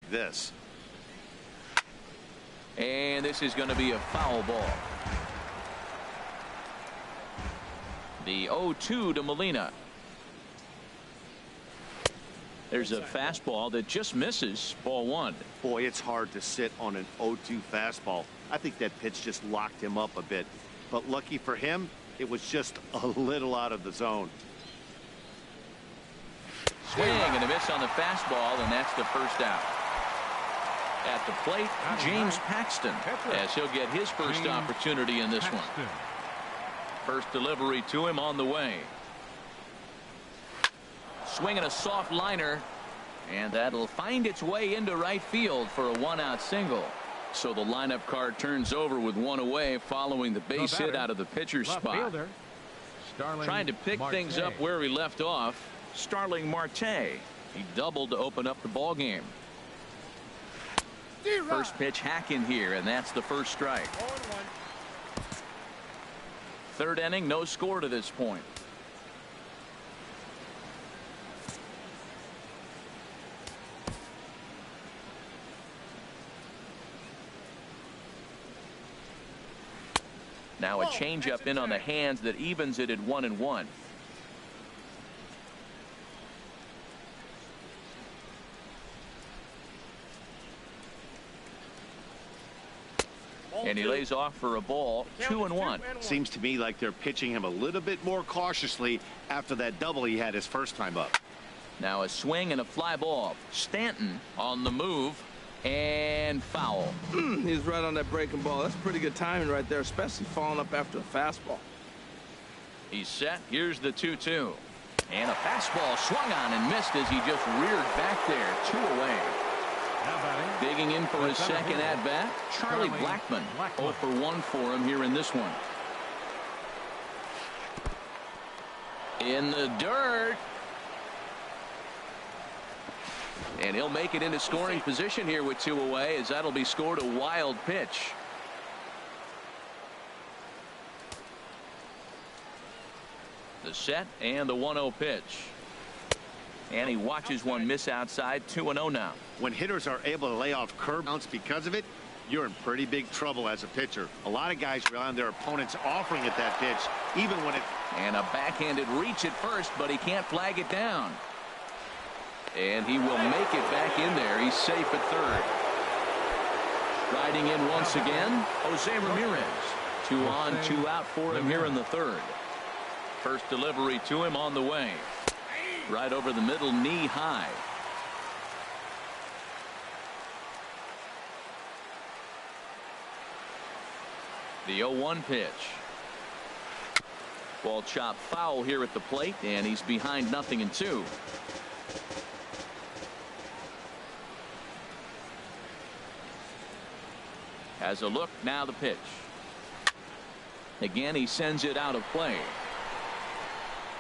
this. And this is going to be a foul ball. The 0-2 to Molina. There's a fastball that just misses. Ball one. Boy, it's hard to sit on an 0-2 fastball. I think that pitch just locked him up a bit. But lucky for him, it was just a little out of the zone. Swing and a miss on the fastball, and that's the first out. At the plate, James Paxton, as he'll get his first opportunity in this one. First delivery to him on the way. Swinging a soft liner, and that'll find its way into right field for a one-out single. So the lineup card turns over with one away following the base hit out of the pitcher's spot. Trying to pick things up where he left off, Starling Marte. He doubled to open up the ball game. First pitch hack in here, and that's the first strike. Third inning, no score to this point. Now a changeup in on the hands that evens it at 1-1. And he lays off for a ball. 2-1. Seems to me like they're pitching him a little bit more cautiously after that double he had his first time up. Now a swing and a fly ball. Stanton on the move. And foul. He's right on that breaking ball. That's pretty good timing right there, especially following up after a fastball. He's set. Here's the 2-2. And a fastball swung on and missed as he just reared back there. 2 away. Digging in for his second at bat, Charlie Blackmon. 0 for 1 for him here in this one. In the dirt. And he'll make it into scoring position here with 2 away, as that'll be scored a wild pitch. The set and the 1-0 pitch. And he watches one miss outside. 2-0 now. When hitters are able to lay off curve counts because of it, you're in pretty big trouble as a pitcher. A lot of guys rely on their opponents offering at that pitch, even when it. And a backhanded reach at first, but he can't flag it down. And he will make it back in there. He's safe at third. Riding in once again, Jose Ramirez. 2 on, 2 out for him here in the third. First delivery to him on the way. Right over the middle, knee high. The 0-1 pitch. Ball chopped foul here at the plate, and he's behind 0-2. Has a look, now the pitch. Again, he sends it out of play.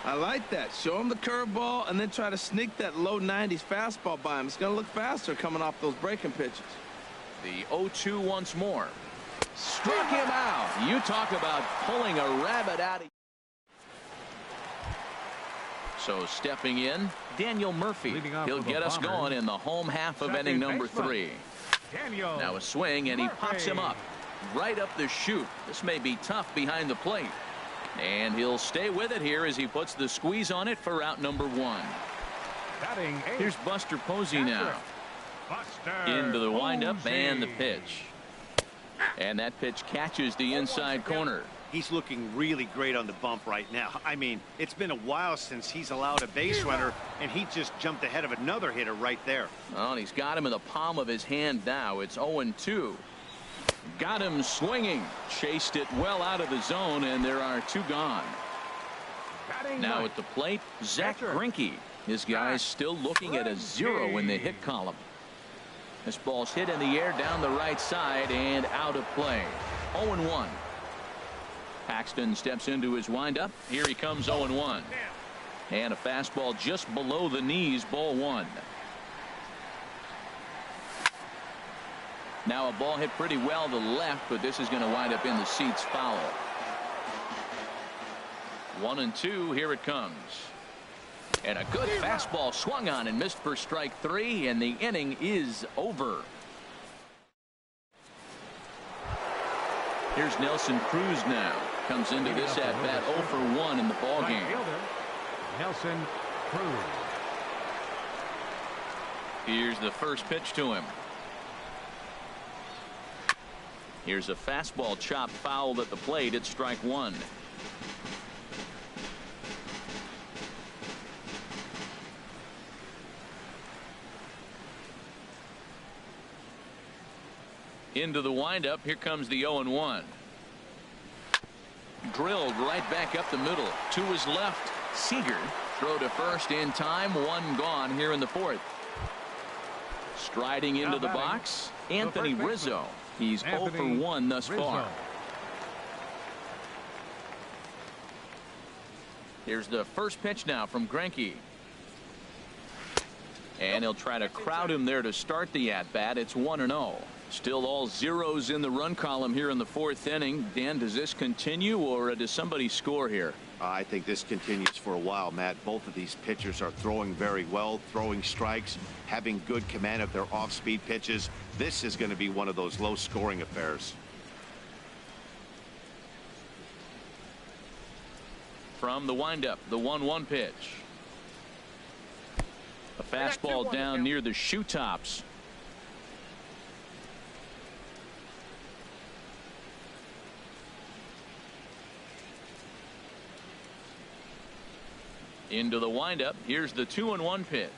I like that. Show him the curveball and then try to sneak that low 90s fastball by him. It's going to look faster coming off those breaking pitches. The 0-2 once more. Struck him out. You talk about pulling a rabbit out of. So stepping in, Daniel Murphy. He'll get us going in the home half of inning number 3. Now a swing, and he pops him up right up the chute. This may be tough behind the plate, and he'll stay with it here as he puts the squeeze on it for out number 1. Here's Buster Posey now. Into the windup and the pitch, and that pitch catches the inside corner. He's looking really great on the bump right now. I mean, it's been a while since he's allowed a base runner, and he just jumped ahead of another hitter right there. Oh, and he's got him in the palm of his hand now. It's 0-2. Got him swinging. Chased it well out of the zone, and there are 2 gone. Now at the plate, Zach Greinke. His guy's still looking at a 0 in the hit column. This ball's hit in the air down the right side and out of play. 0-1. Paxton steps into his windup. Here he comes. 0-1. And a fastball just below the knees. Ball 1. Now a ball hit pretty well to left, but this is going to wind up in the seats. Foul. 1-2. Here it comes. And a good fastball swung on and missed for strike 3, and the inning is over. Here's Nelson Cruz now. Comes into this at bat 0 for 1 in the ball game. Nelson Cruz. Here's the first pitch to him. Here's a fastball chopped foul at the plate. It's strike 1. Into the windup. Here comes the 0-1. Drilled right back up the middle. To his left. Seager. Throw to first in time. 1 gone here in the 4th. Striding into the box, Anthony Rizzo. He's 0 for 1 thus far. Here's the first pitch now from Greinke. And he'll try to crowd him there to start the at-bat. It's 1-0. Still all zeros in the run column here in the 4th inning. Dan, does this continue, or does somebody score here? I think this continues for a while, Matt. Both of these pitchers are throwing very well, throwing strikes, having good command of their off-speed pitches. This is going to be one of those low-scoring affairs. From the windup, the 1-1 pitch. A fastball down near the shoe tops. Into the windup. Here's the 2-1 pitch.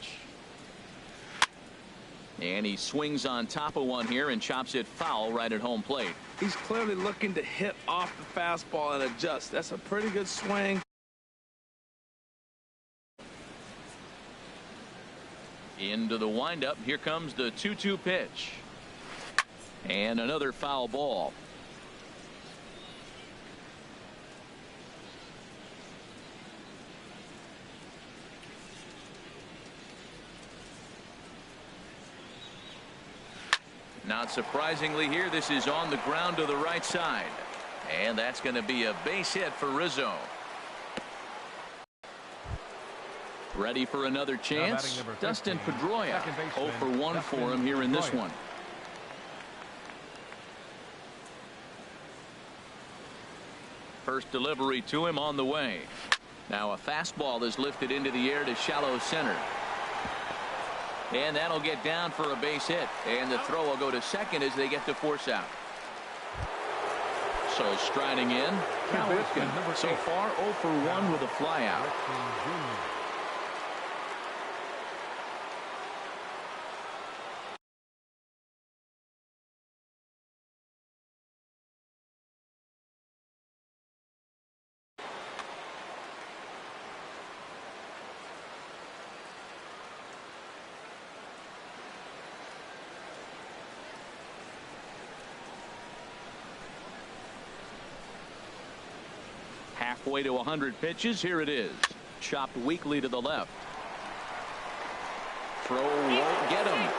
And he swings on top of one here and chops it foul right at home plate. He's clearly looking to hit off the fastball and adjust. That's a pretty good swing. Into the windup. Here comes the 2-2 pitch. And another foul ball. Not surprisingly here, this is on the ground to the right side. And that's going to be a base hit for Rizzo. Ready for another chance. Dustin Pedroia. 0 for 1 for him here in this one. First delivery to him on the way. Now a fastball is lifted into the air to shallow center. And that'll get down for a base hit. And the throw will go to second as they get to force out. So striding in, Cal Ripken. So far 0 for 1 with a flyout. Halfway to 100 pitches. Here it is. Chopped weakly to the left. Throw won't get him.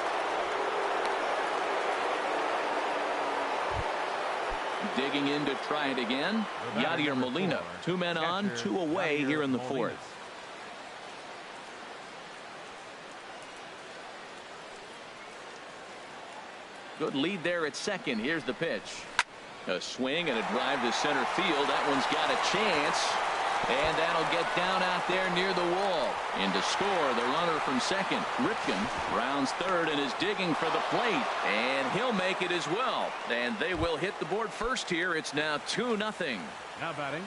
Digging in to try it again. Yadier Molina. 2 men on, 2 away here in the 4th. Good lead there at second. Here's the pitch. A swing and a drive to center field. That one's got a chance. And that'll get down out there near the wall. In to score, the runner from second. Ripken rounds third and is digging for the plate. And he'll make it as well. And they will hit the board first here. It's now 2-0. Now batting.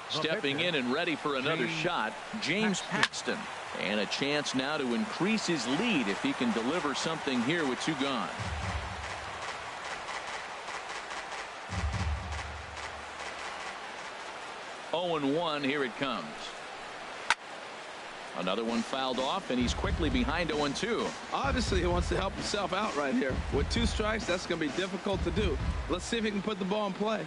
Stepping in and ready for another shot, James Paxton. And a chance now to increase his lead if he can deliver something here with 2 gone. Oh, 0-1. Here it comes. Another one fouled off, and he's quickly behind 0-2. Obviously, he wants to help himself out right here. With 2 strikes, that's going to be difficult to do. Let's see if he can put the ball in play.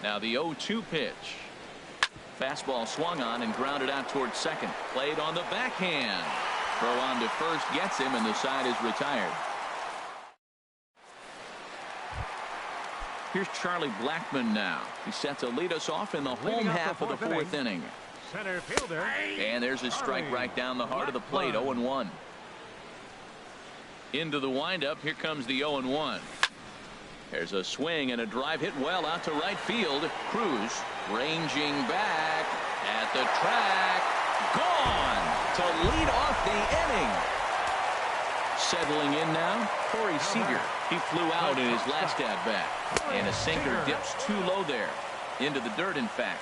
Now the 0-2 pitch. Fastball swung on and grounded out towards second. Played on the backhand. Throw on to first gets him, and the side is retired. Here's Charlie Blackmon now. He's set to lead us off in the home half of the fourth inning. Center fielder. And there's a strike right down the heart of the plate. 0-1. Into the windup. Here comes the 0-1. There's a swing and a drive hit well out to right field. Cruz ranging back at the track. Gone to lead off the inning. Settling in now, Corey Seager. He flew out in his last at bat. And a sinker dips too low there. Into the dirt, in fact.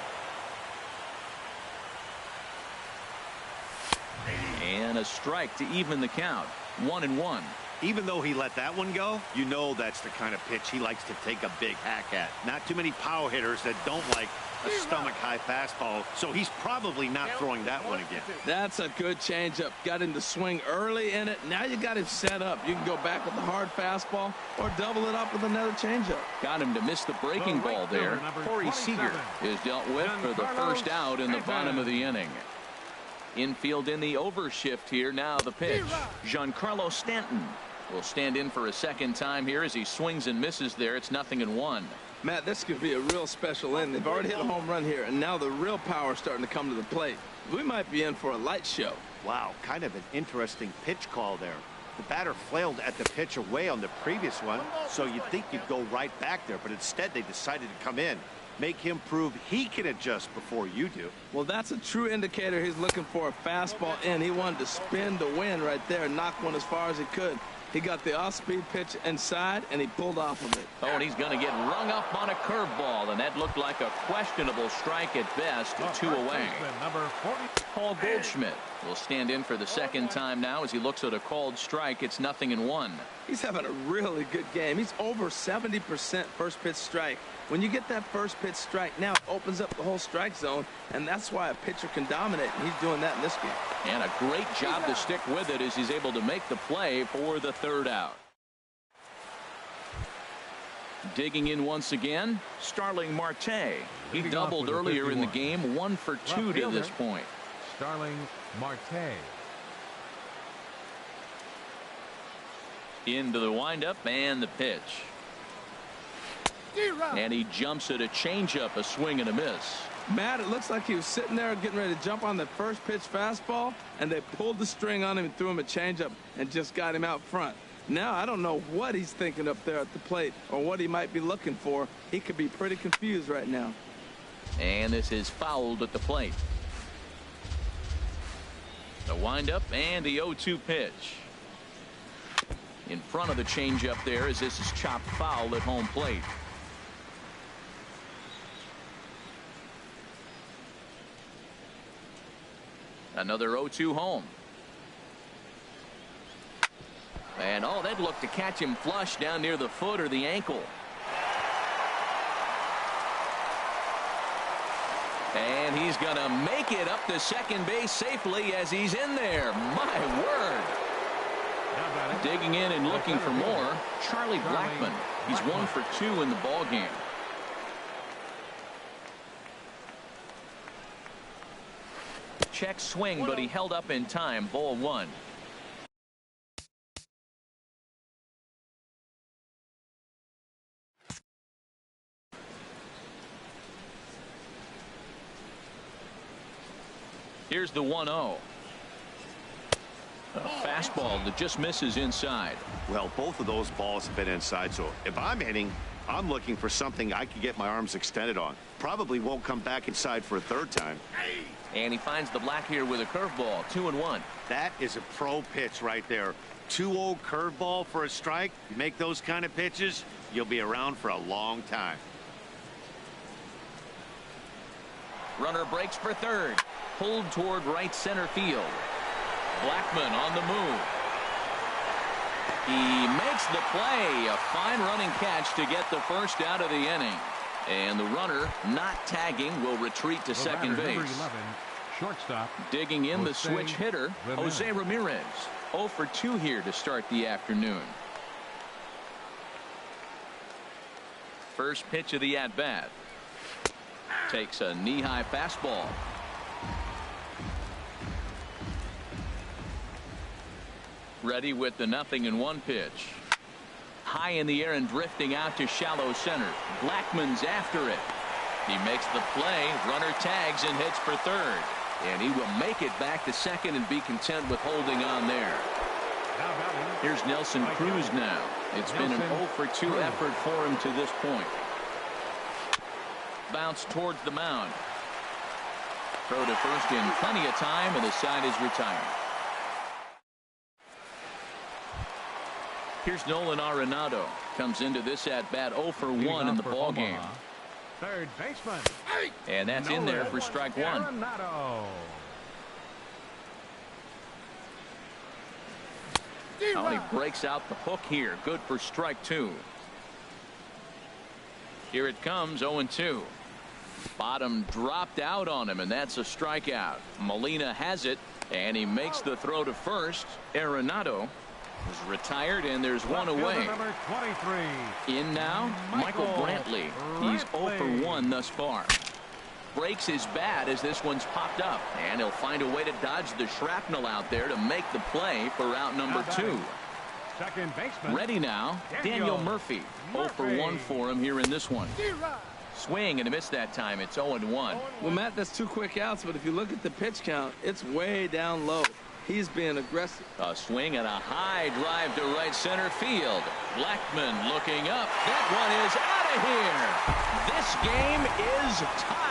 And a strike to even the count. 1-1. Even though he let that one go, you know that's the kind of pitch he likes to take a big hack at. Not too many power hitters that don't like a stomach-high fastball, so he's probably not throwing that one again. That's a good changeup. Got him to swing early in it. Now you got him set up. You can go back with the hard fastball or double it up with another changeup. Got him to miss the breaking ball there. Corey Seager is dealt with for the first out in the bottom of the inning. Infield in the overshift here. Now the pitch. Giancarlo Stanton will stand in for a second time here as he swings and misses there. It's 0-1. Matt, this could be a real special inning. They've already hit a home run here, and now the real power is starting to come to the plate. We might be in for a light show. Wow, kind of an interesting pitch call there. The batter flailed at the pitch away on the previous one, so you'd think you'd go right back there, but instead they decided to come in. Make him prove he can adjust before you do. Well, that's a true indicator. He's looking for a fastball in. He wanted to spin to win right there, knock one as far as he could. He got the off-speed pitch inside, and he pulled off of it. Oh, and he's going to get rung up on a curveball, and that looked like a questionable strike at best. 2 away. Number 40. Paul Goldschmidt will stand in for the second time now as he looks at a called strike. It's 0-1. He's having a really good game. He's over 70% first pitch strike. When you get that first pitch strike, now it opens up the whole strike zone, and that's why a pitcher can dominate, and he's doing that in this game. And a great job to stick with it as he's able to make the play for the third out. Digging in once again, Starling Marte. He doubled earlier in the game, 1 for 2 to this point. Starling Marte. Into the windup and the pitch. And he jumps at a changeup, a swing and a miss. Matt, it looks like he was sitting there getting ready to jump on the first pitch fastball, and they pulled the string on him and threw him a changeup and just got him out front. Now I don't know what he's thinking up there at the plate or what he might be looking for. He could be pretty confused right now. And this is fouled at the plate. The windup and the 0-2 pitch. In front of the changeup there as this is chopped foul at home plate. Another 0-2 home. And oh, that looked to catch him flush down near the foot or the ankle. And he's going to make it up to second base safely as he's in there. My word. Digging in and looking for more, Charlie Blackmon. He's 1 for 2 in the ball game. Check swing, but he held up in time. Ball 1. Here's the 1-0. A fastball that just misses inside. Well, both of those balls have been inside, so if I'm hitting, I'm looking for something I can get my arms extended on. Probably won't come back inside for a third time. And he finds the black here with a curveball. 2-1. That is a pro pitch right there. 2-0 curveball for a strike. You make those kind of pitches, you'll be around for a long time. Runner breaks for third. Pulled toward right center field. Blackmon on the move. He makes the play. A fine running catch to get the first out of the inning. And the runner not tagging will retreat to second base. 11, shortstop. Digging in the switch hitter, Jose Ramirez. 0 for 2 here to start the afternoon. First pitch of the at-bat. Takes a knee-high fastball. Ready with the 0-1 pitch. high in the air and drifting out to shallow center. Blackmon's after it. He makes the play. Runner tags and hits for third. And he will make it back to second and be content with holding on there. Here's Nelson Cruz now. It's been an 0 for 2 effort for him to this point. Bounce towards the mound. Throw to first in plenty of time, and the side is retired. Here's Nolan Arenado. Comes into this at bat 0 for 1 in the ball game. Third baseman. And that's in there for strike one. Arenado. He breaks out the hook here. Good for strike two. Here it comes, 0-2. Bottom dropped out on him, and that's a strikeout. Molina has it, and he makes the throw to first. Arenado is retired, and there's one away. Number 23. In now, Michael Brantley. He's 0 for 1 thus far. Breaks his bat as this one's popped up, and he'll find a way to dodge the shrapnel out there to make the play for out number 2. Second baseman. Ready now, Daniel Murphy. 0 for 1 for him here in this one. Swing and a miss that time. It's 0-1. Well, Matt, that's 2 quick outs, but if you look at the pitch count, it's way down low. He's being aggressive. A swing and a high drive to right center field. Blackmon looking up. That one is out of here. This game is tied.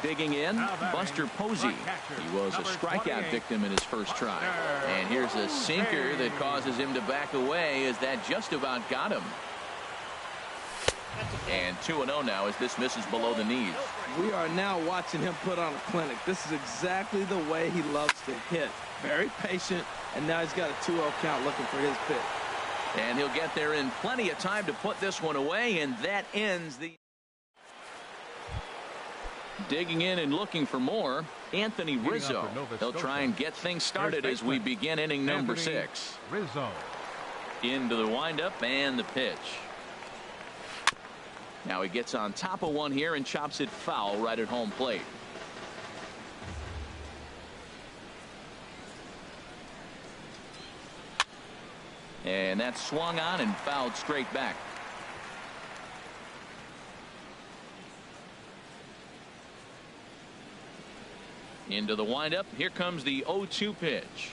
Digging in, Buster Posey. He was a strikeout victim in his first try. And here's a sinker that causes him to back away as that just about got him. And 2-0 now as this misses below the knees. We are now watching him put on a clinic. This is exactly the way he loves to hit. Very patient, and now he's got a 2-0 count looking for his pitch. And he'll get there in plenty of time to put this one away, and that ends the... Digging in and looking for more, Anthony Rizzo. He'll try and get things started as we begin inning number 6. Rizzo. Into the windup and the pitch. Now he gets on top of one here and chops it foul right at home plate. And that's swung on and fouled straight back. Into the windup. Here comes the 0-2 pitch.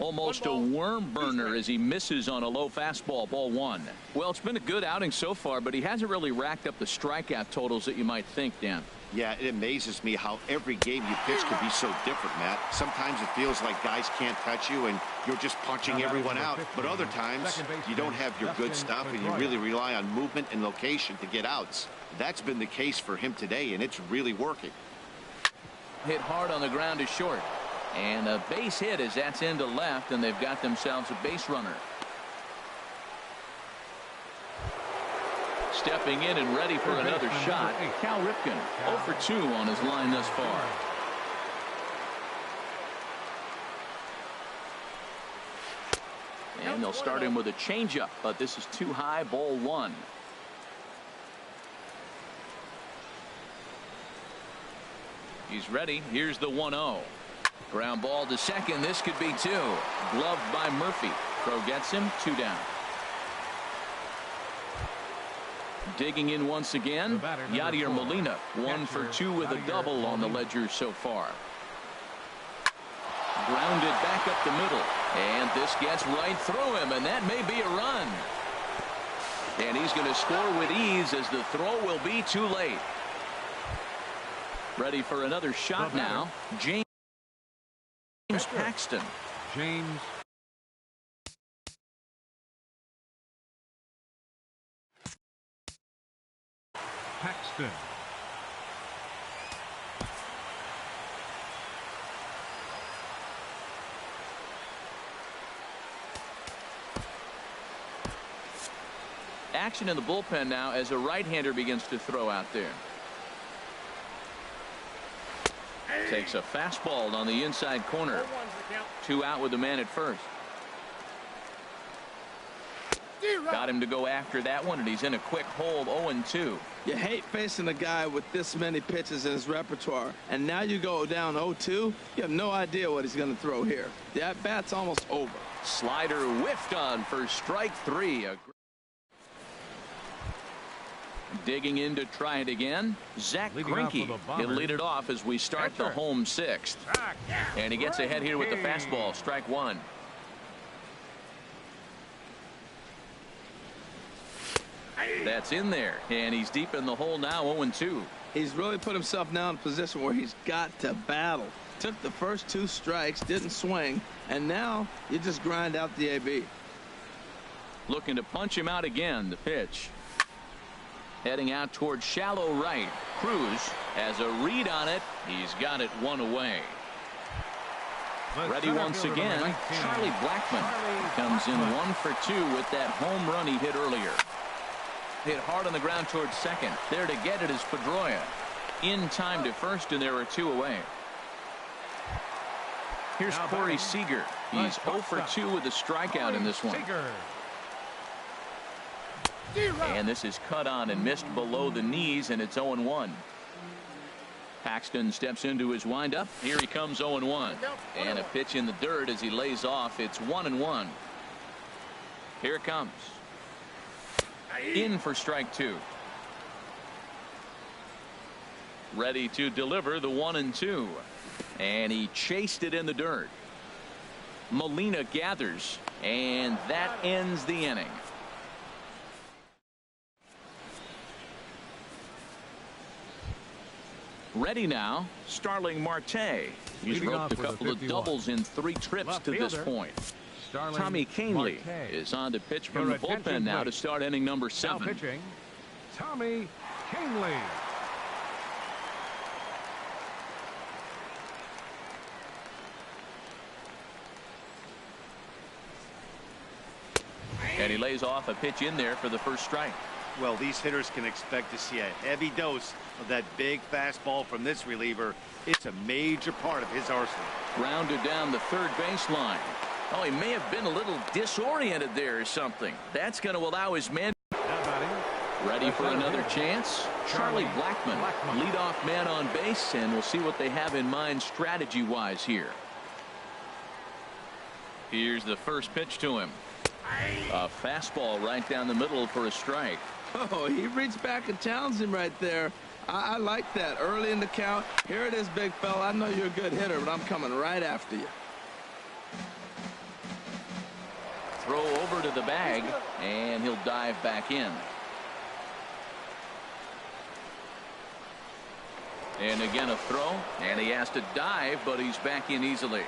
Almost a worm burner as he misses on a low fastball. Ball 1. Well, it's been a good outing so far, but he hasn't really racked up the strikeout totals that you might think, Dan. Yeah, it amazes me how every game you pitch can be so different, Matt. Sometimes it feels like guys can't touch you and you're just punching everyone out. But other times you don't have your good stuff and you really rely on movement and location to get outs. That's been the case for him today, and it's really working. Hit hard on the ground to short. And a base hit as that's into left, and they've got themselves a base runner. Stepping in and ready for another shot, Cal Ripken. 0 for 2 on his line thus far. And they'll start him with a changeup, but this is too high. Ball 1. He's ready. Here's the 1-0. Ground ball to second. This could be 2. Gloved by Murphy. Throw gets him. 2 down. Digging in once again, Yadier Molina. 1 for 2 with a double on the ledger so far. Grounded back up the middle. And this gets right through him, and that may be a run. And he's going to score with ease as the throw will be too late. Ready for another shot now. James Paxton. James Paxton. Action in the bullpen now as a right-hander begins to throw out there. Takes a fastball on the inside corner. 2 out with the man at first. Got him to go after that one, and he's in a quick hold, 0-2. You hate facing a guy with this many pitches in his repertoire, and now you go down 0-2. You have no idea what he's going to throw here. The at-bat's almost over. Slider whiffed on for strike 3. Digging in to try it again, Zach Greinke. He'll lead it off as we start the home 6th. And he gets ahead here with the fastball, strike 1. That's in there, and he's deep in the hole now, 0-2. He's really put himself now in a position where he's got to battle. Took the first 2 strikes, didn't swing, and now you just grind out the AB. Looking to punch him out again, the pitch. Heading out towards shallow right. Cruz has a read on it. He's got it 1 away. Ready once again, Charlie Blackmon comes in 1 for 2 with that home run he hit earlier. Hit hard on the ground towards second. There to get it is Pedroia. In time to first, and there are 2 away. Here's Corey Seager. He's 0 for 2 with a strikeout in this one. And this is cut on and missed below the knees, and it's 0-1. Paxton steps into his windup. Here he comes, 0-1. And a pitch in the dirt as he lays off. It's 1-1. Here it comes. In for strike 2. Ready to deliver the 1-2. And he chased it in the dirt. Molina gathers, and that ends the inning. Ready now, Starling Marte. He's roped a couple of doubles in 3 trips to this point. Tommy Kahnle is on to pitch from the bullpen now to start inning number 7. Now pitching, Tommy Kahnle. And he lays off a pitch in there for the first strike. Well, these hitters can expect to see a heavy dose of that big fastball from this reliever. It's a major part of his arsenal. Grounded down the third baseline. Oh, he may have been a little disoriented there or something. That's going to allow his man. Ready for another chance. Charlie Blackmon, leadoff man on base, and we'll see what they have in mind strategy-wise here. Here's the first pitch to him. A fastball right down the middle for a strike. Oh, he reached back and challenged him right there. I like that early in the count. Here it is, big fella. I know you're a good hitter, but I'm coming right after you. Throw over to the bag, and he'll dive back in. And again a throw, and he has to dive, but he's back in easily.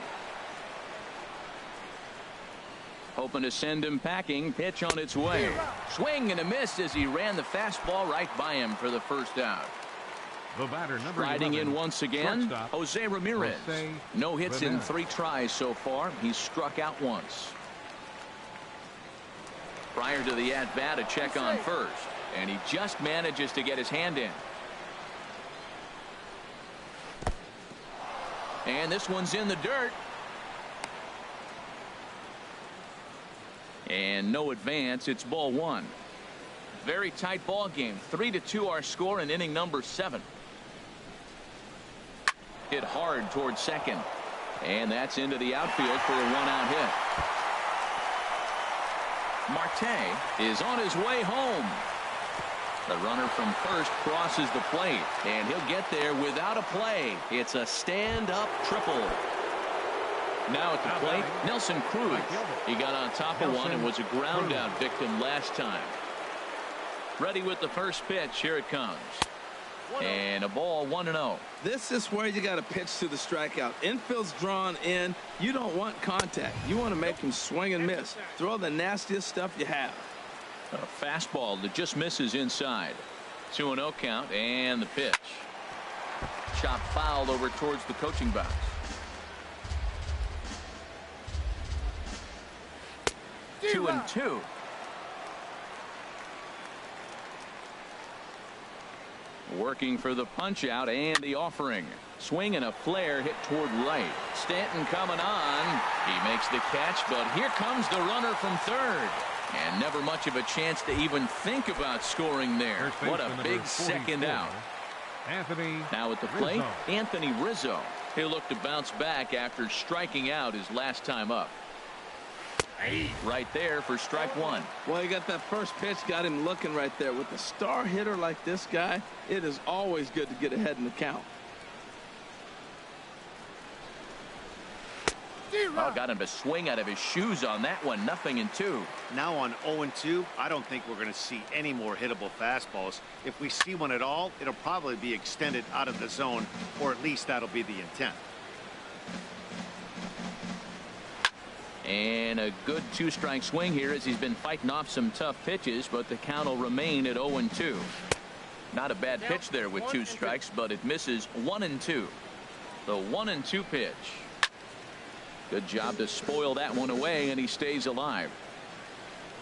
Hoping to send him packing. Pitch on its way. Swing and a miss as he ran the fastball right by him for the first out. The batter, number Riding 11, in once again, Jose Ramirez. No hits in 3 tries so far. He's struck out once. Prior to the at-bat, a check on first, and he just manages to get his hand in. And this one's in the dirt. And no advance. It's ball 1. Very tight ball game. 3-2 our score in inning number 7. Hit hard towards second, and that's into the outfield for a 1-out hit. Marte is on his way home. The runner from first crosses the plate, and he'll get there without a play. It's a stand-up triple. Now at the plate, Nelson Cruz. He got on top of one and was a ground-out victim last time. Ready with the first pitch. Here it comes. And a ball, 1-0. This is where you got to pitch to the strikeout. Infield's drawn in. You don't want contact. You want to make him swing and miss. Throw the nastiest stuff you have. A fastball that just misses inside. 2-0 count, and the pitch. Chop fouled over towards the coaching box. Two and two. Working for the punch out and the offering. Swing and a flare hit toward right. Stanton coming on. He makes the catch, but here comes the runner from third. And never much of a chance to even think about scoring there. What a big second out. Now at the plate, Anthony Rizzo. He'll look to bounce back after striking out his last time up. Right there for strike one. Well, he got that first pitch, got him looking right there. With a star hitter like this guy, it is always good to get ahead in the count. Oh, got him to swing out of his shoes on that one. 0-2. Now on 0-2, I don't think we're going to see any more hittable fastballs. If we see one at all, it'll probably be extended out of the zone, or at least that'll be the intent. And a good two-strike swing here as he's been fighting off some tough pitches, but the count will remain at 0-2. Not a bad pitch there with 2 strikes, but it misses 1-2. The 1-2 pitch. Good job to spoil that one away, and he stays alive.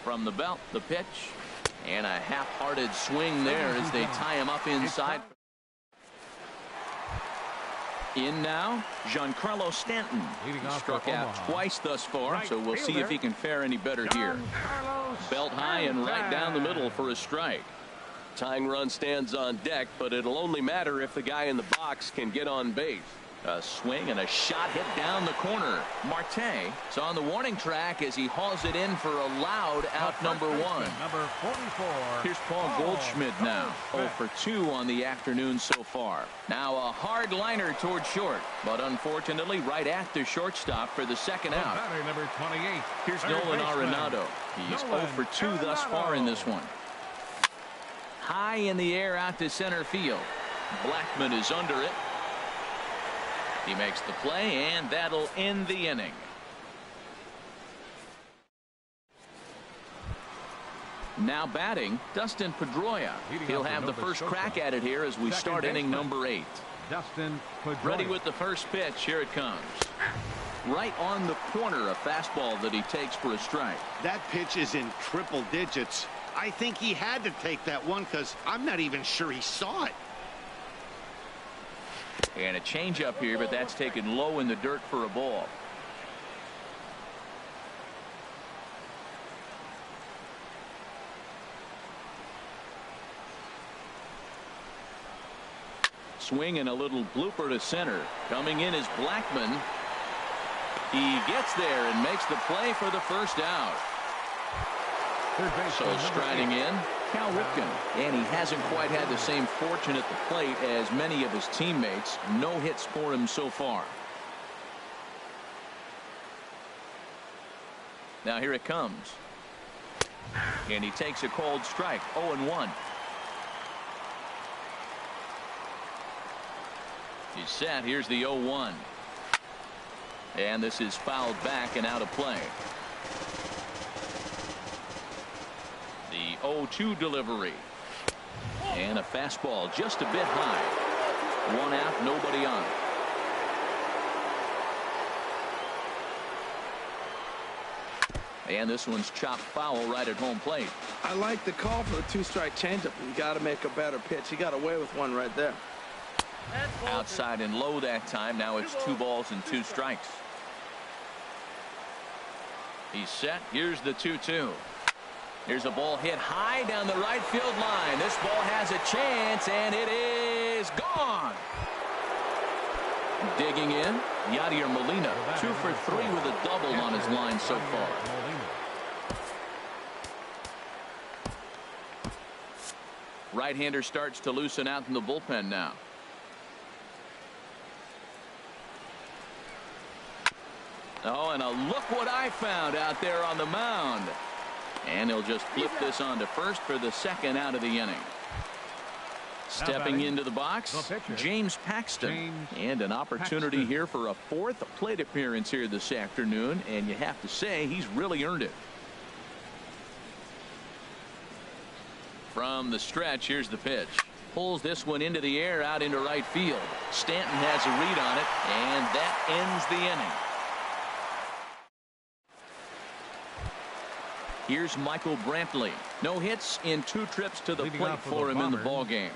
From the belt, the pitch, and a half-hearted swing there as they tie him up inside. In now, Giancarlo Stanton. He struck out twice thus far, so we'll see if he can fare any better here. Belt high and right down the middle for a strike. Tying run stands on deck, but it'll only matter if the guy in the box can get on base. A swing and a shot hit down the corner. Marte is on the warning track as he hauls it in for a loud out number 1. Number 44. Here's Paul Goldschmidt now. 0 for 2 on the afternoon so far. Now a hard liner toward short, but unfortunately right at the shortstop for the second out. Number 28. Here's Nolan Arenado. He's 0 for 2 thus far in this one. High in the air out to center field. Blackman is under it. He makes the play, and that'll end the inning. Now batting, Dustin Pedroia. He'll have the first crack at it here as we start inning number 8. Dustin Pedroia. Ready with the first pitch. Here it comes. Right on the corner, a fastball that he takes for a strike. That pitch is in triple digits. I think he had to take that one because I'm not even sure he saw it. And a changeup here, but that's taken low in the dirt for a ball. Swing and a little blooper to center. Coming in is Blackman. He gets there and makes the play for the first out. So striding in, Cal Ripken, and he hasn't quite had the same fortune at the plate as many of his teammates. No hits for him so far. Now here it comes. And he takes a cold strike. 0-1. He's set. Here's the 0-1. And this is fouled back and out of play. The 0-2 delivery. And a fastball just a bit high. 1 out, nobody on. And this one's chopped foul right at home plate. I like the call for the 2-strike changeup. You got to make a better pitch. He got away with one right there. Outside and low that time. Now it's 2 balls and 2 strikes. He's set. Here's the 2-2. Here's a ball hit high down the right field line. This ball has a chance, and it is gone. Digging in, Yadier Molina, 2 for 3 with a double on his line so far. Right-hander starts to loosen out in the bullpen now. Oh, and a look what I found out there on the mound. And he'll just flip this on to first for the second out of the inning. Stepping into the box, James Paxton. And an opportunity here for a 4th plate appearance here this afternoon. And you have to say he's really earned it. From the stretch, here's the pitch. Pulls this one into the air out into right field. Stanton has a read on it, and that ends the inning. Here's Michael Brantley. No hits in 2 trips to the plate for him in the ball game.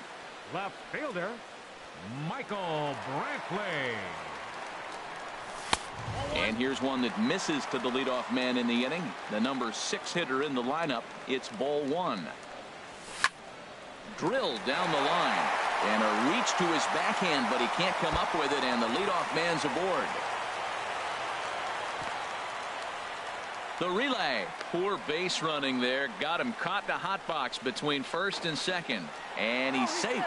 Left fielder, Michael Brantley. And here's one that misses to the leadoff man in the inning. The number 6 hitter in the lineup. It's ball 1. Drilled down the line. And a reach to his backhand, but he can't come up with it, and the leadoff man's aboard. The relay. Poor base running there. Got him caught in the hot box between first and second. And he's safe.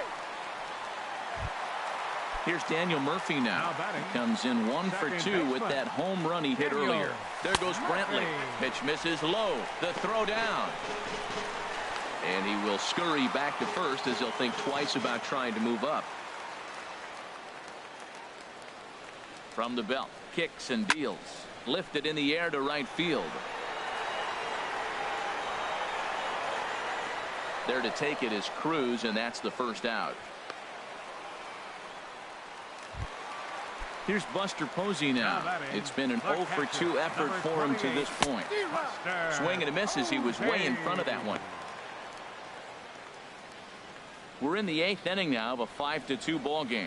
Here's Daniel Murphy now. He comes in 1 for 2 with that home run he hit earlier. There goes Brantley. Pitch misses low. The throw down. And he will scurry back to first as he'll think twice about trying to move up. From the belt. Kicks and deals. Lifted in the air to right field. There to take it is Cruz, and that's the first out. Here's Buster Posey now. It's been an 0 for 2 effort for him to this point. Swing and a miss as he was way in front of that one. We're in the 8th inning now of a 5-2 ball game.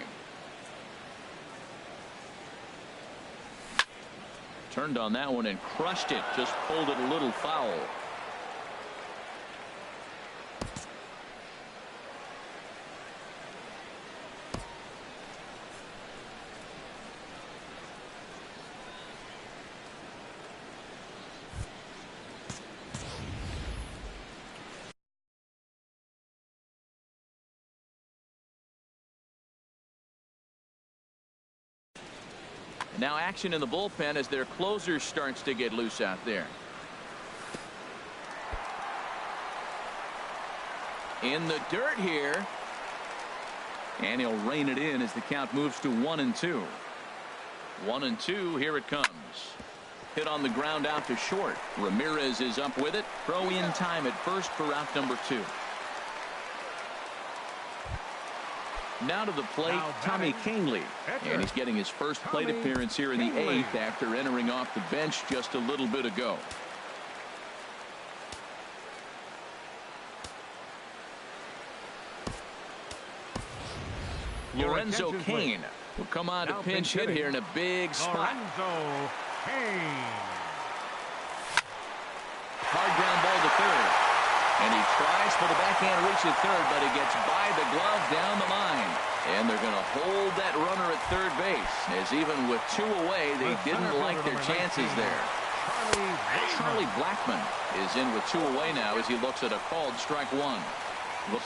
Turned on that one and crushed it. Just pulled it a little foul. Now action in the bullpen as their closer starts to get loose out there. In the dirt here. And he'll rein it in as the count moves to 1-2. 1-2. Here it comes. Hit on the ground out to short. Ramirez is up with it. Throw in time at first for out number 2. Now to the plate, Tommy Kahnle. And he's getting his first plate appearance here in the 8th after entering off the bench just a little bit ago. Lorenzo Cain will come on to pinch hit here in a big spot. Hard ground ball to third. And he tries for the backhand reach at third, but he gets by the glove down the line. And they're going to hold that runner at third base, as even with 2 away, they didn't like their chances there. Charlie Blackmon is in with 2 away now as he looks at a called strike 1. Looks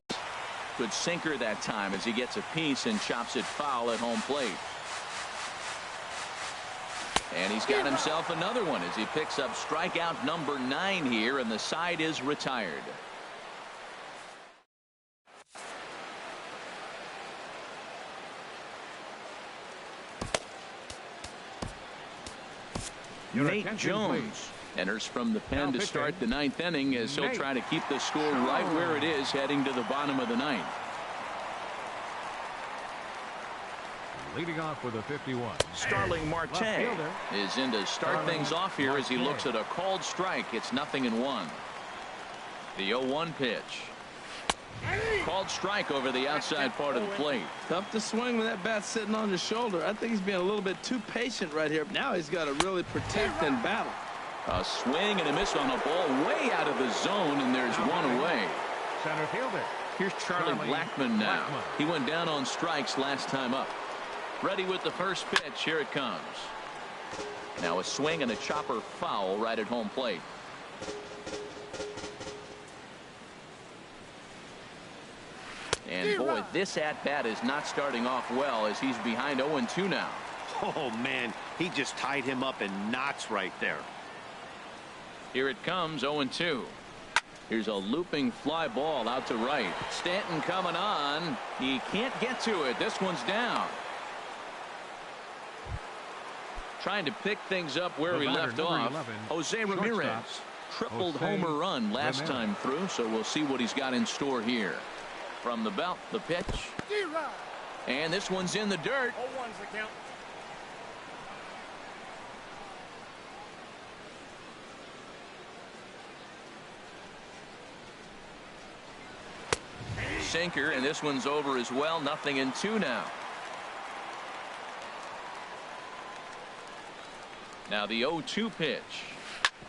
good sinker that time as he gets a piece and chops it foul at home plate. And he's got himself another one as he picks up strikeout number 9 here, and the side is retired. Nate Jones enters from the pen to start the 9th inning as he'll try to keep the score right where it is heading to the bottom of the 9th. Leading off with a 51. Starling Marte is in to start things off here as he looks at a called strike. It's 0-1. The 0-1 pitch. Called strike over the outside part of the plate. Tough to swing with that bat sitting on his shoulder. I think he's being a little bit too patient right here. Now he's got to really protect and battle. A swing and a miss on a ball way out of the zone, and there's 1 away. Center fielder. Here's Charlie Blackmon now. He went down on strikes last time up. Ready with the first pitch. Here it comes. Now a swing and a chopper foul right at home plate. And boy, this at-bat is not starting off well as he's behind 0-2 now. Oh, man, he just tied him up in knots right there. Here it comes, 0-2. Here's a looping fly ball out to right. Stanton coming on. He can't get to it. This one's down. Trying to pick things up where he left off. 11, Jose Ramirez. Tripled homer run last time through, so we'll see what he's got in store here. From the belt, the pitch. And this one's in the dirt. 0-1's the count. Sinker, and this one's over as well. 0-2 now. Now the 0-2 pitch.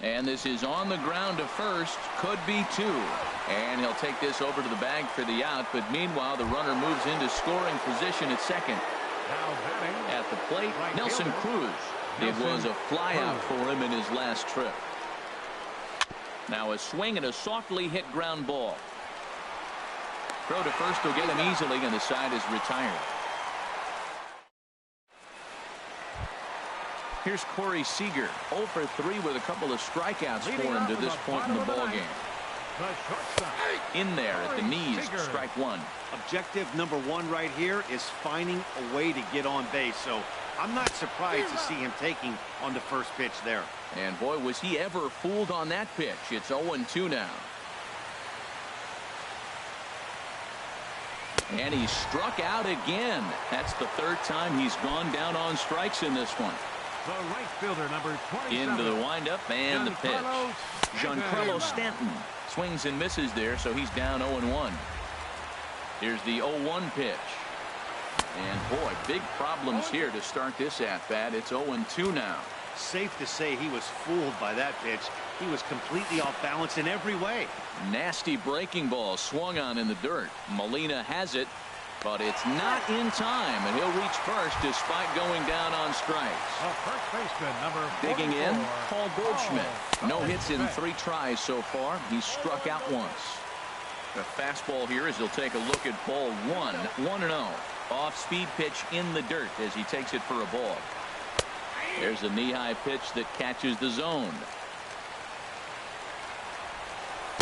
And this is on the ground to first. Could be two. And he'll take this over to the bag for the out. But meanwhile, the runner moves into scoring position at second. At the plate, Nelson Cruz. It was a flyout for him in his last trip. Now a swing and a softly hit ground ball. Throw to first will get him easily, and the side is retired. Here's Corey Seager, 0 for 3 with a couple of strikeouts for him to this point in the ballgame. In there at the knees, strike one. Objective number one right here is finding a way to get on base. So I'm not surprised to see him taking on the first pitch there. And boy, was he ever fooled on that pitch. It's 0-2 now. And he struck out again. That's the third time he's gone down on strikes in this one. The right fielder, number 27. Into the windup and the pitch. Giancarlo Stanton swings and misses there, so he's down 0-1. Here's the 0-1 pitch. And boy, big problems here to start this at bat. It's 0-2 now. Safe to say he was fooled by that pitch. He was completely off balance in every way. Nasty breaking ball swung on in the dirt. Molina has it, but it's not in time, and he'll reach first despite going down on strikes. First baseman, number 44. Digging in, Paul Goldschmidt. No hits in 3 tries so far. He's struck out once. The fastball here as he'll take a look at ball 1. 1-0. Off-speed pitch in the dirt as he takes it for a ball. There's a knee-high pitch that catches the zone.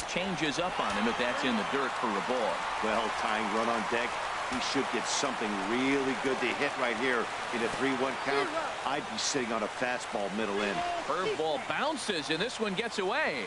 Changes up on him if that's in the dirt for a ball. Well, tying run on deck. He should get something really good to hit right here in a 3-1 count. I'd be sitting on a fastball middle in. Curveball bounces, and this one gets away.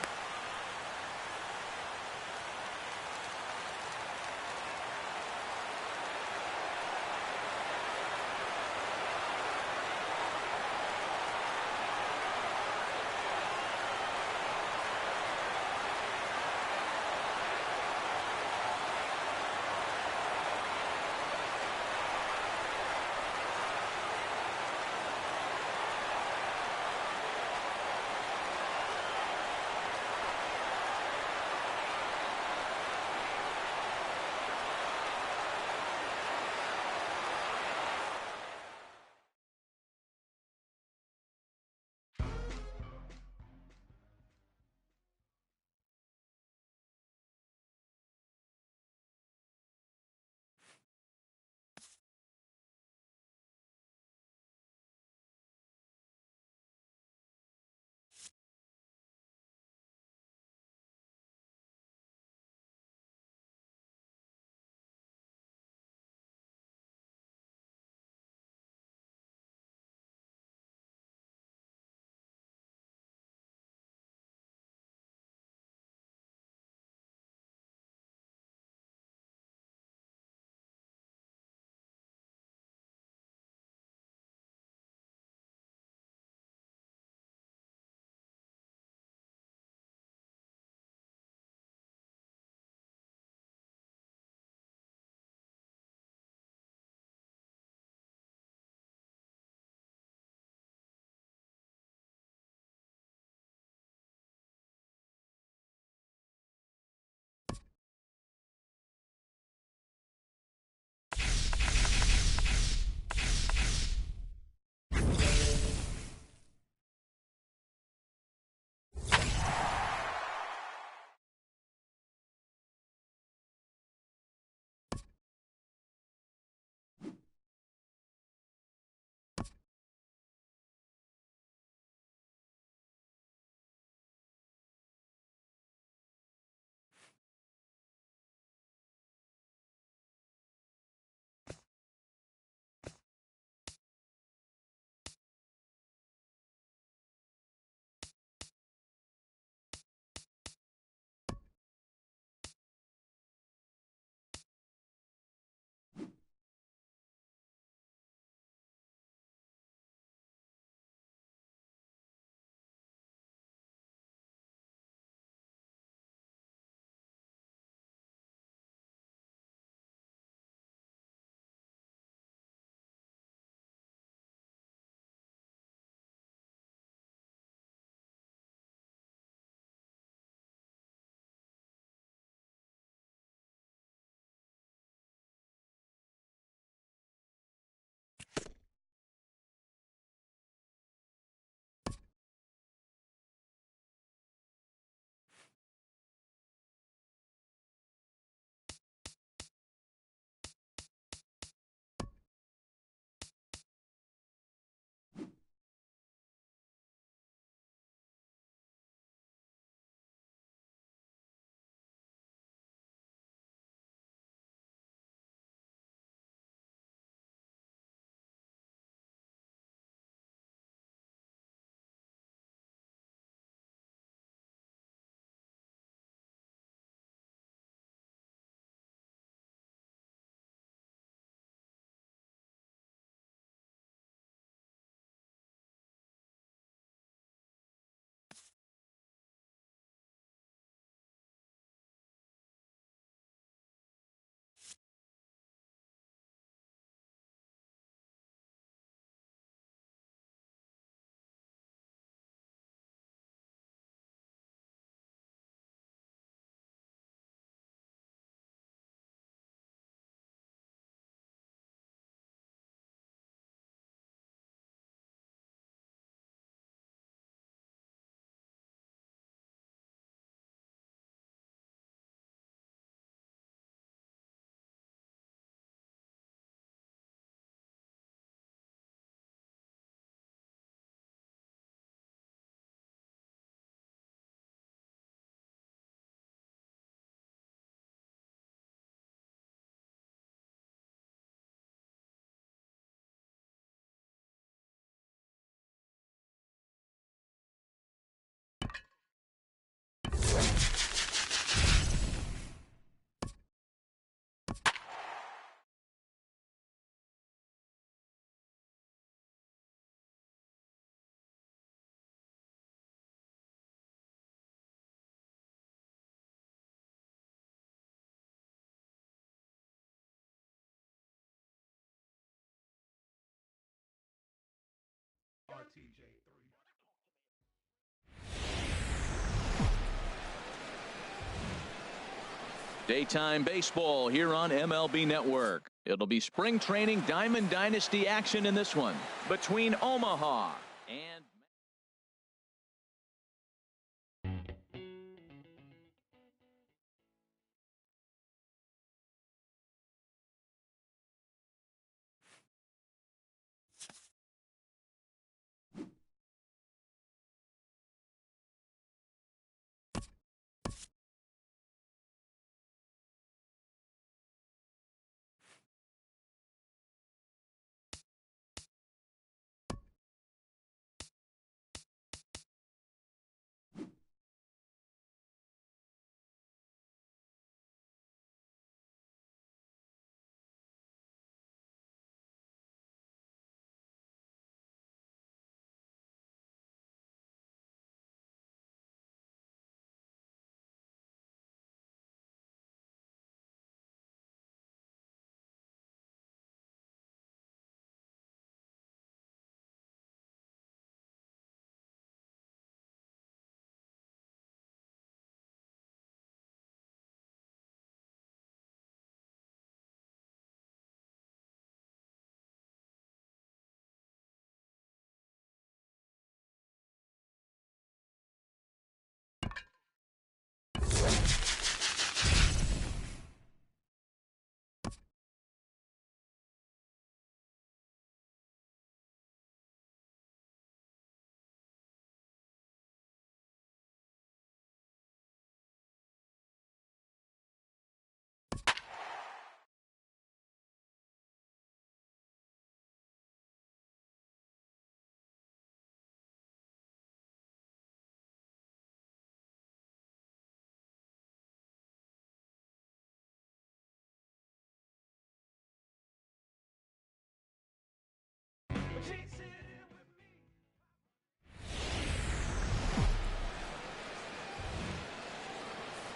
Daytime baseball here on MLB Network. It'll be spring training Diamond Dynasty action in this one between Omaha and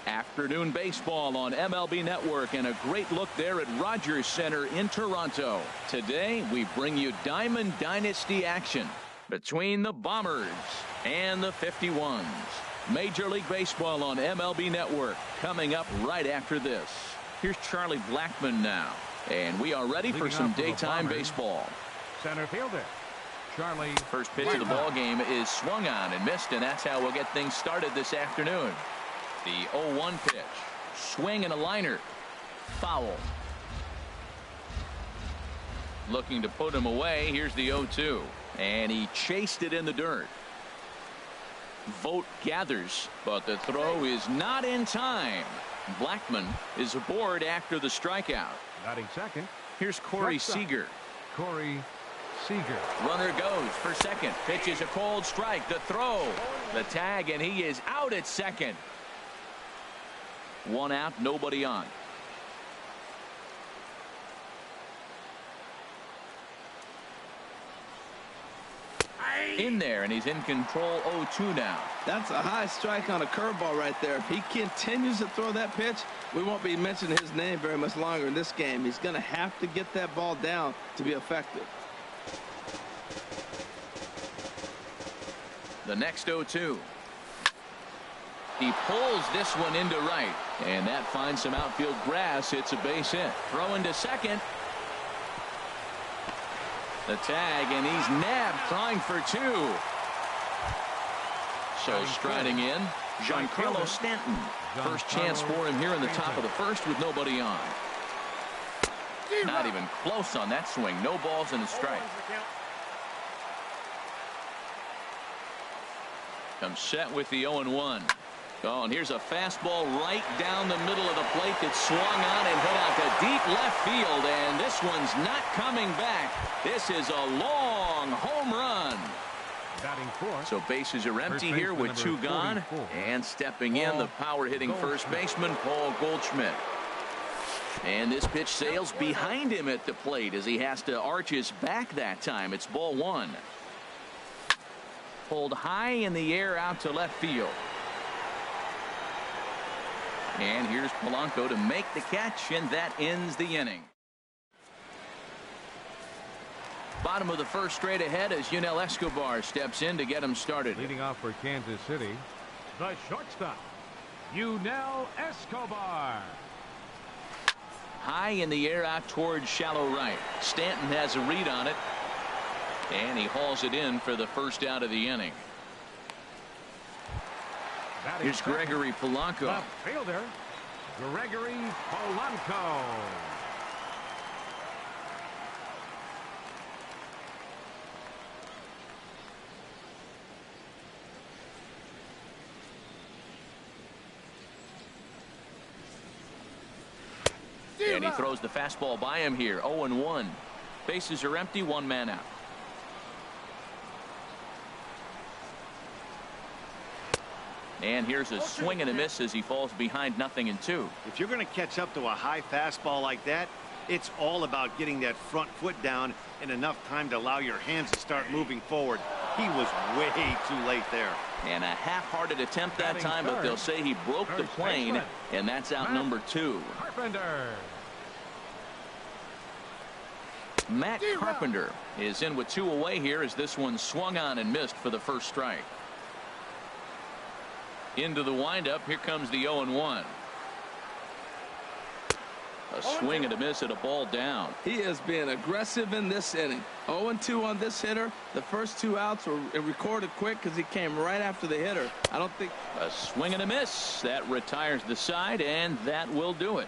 afternoon baseball on MLB Network, and a great look there at Rogers Center in Toronto. Today we bring you Diamond Dynasty action between the Bombers and the 51s. Major League Baseball on MLB Network coming up right after this. Here's Charlie Blackmon now, and we are ready for some daytime baseball. Center fielder Charlie. First pitch of the ball game is swung on and missed, and that's how we'll get things started this afternoon. The 0-1 pitch, swing and a liner, foul. Looking to put him away. Here's the 0-2, and he chased it in the dirt. Vote gathers, but the throw is not in time. Blackmon is aboard after the strikeout. Batting second. Here's Corey Seager. Corey Seager. Runner goes for second. Pitches a cold strike. The throw, the tag, and he is out at second. One out, nobody on. In there, and he's in control. 0-2 now. That's a high strike on a curveball right there. If he continues to throw that pitch, we won't be mentioning his name very much longer in this game. He's going to have to get that ball down to be effective. The next 0-2. He pulls this one into right, and that finds some outfield grass. It's a base hit. Throw into second. The tag, and he's nabbed, trying for two. So striding in, Giancarlo Stanton. First chance for him here in the top of the first with nobody on. Not even close on that swing. No balls and a strike. Comes set with the 0-1. Oh, and here's a fastball right down the middle of the plate that swung on and hit out to deep left field, and this one's not coming back. This is a long home run. Batting fourth. So bases are empty here with two gone, and stepping in the power-hitting first baseman Paul Goldschmidt. And this pitch sails behind him at the plate as he has to arch his back that time. It's ball one. Pulled high in the air out to left field. And here's Polanco to make the catch, and that ends the inning. Bottom of the first straight ahead as Yunel Escobar steps in to get him started. Leading off for Kansas City, the shortstop, Yunel Escobar. High in the air out towards shallow right. Stanton has a read on it. And he hauls it in for the first out of the inning. Here's Gregory Polanco. Left fielder, Gregory Polanco. And he throws the fastball by him here. 0-1. Bases are empty, one man out. And here's a swing and a miss as he falls behind 0-2. If you're going to catch up to a high fastball like that, it's all about getting that front foot down in enough time to allow your hands to start moving forward. He was way too late there. And a half-hearted attempt that time, but they'll say he broke the plane, and that's out number 2. Carpenter. Matt Carpenter is in with 2 away here as this one swung on and missed for the first strike. Into the windup. Here comes the 0-1. A swing and a miss at a ball down. He is being aggressive in this inning. 0-2 on this hitter. The first 2 outs were recorded quick because he came right after the hitter. I don't think. A swing and a miss. That retires the side, and that will do it.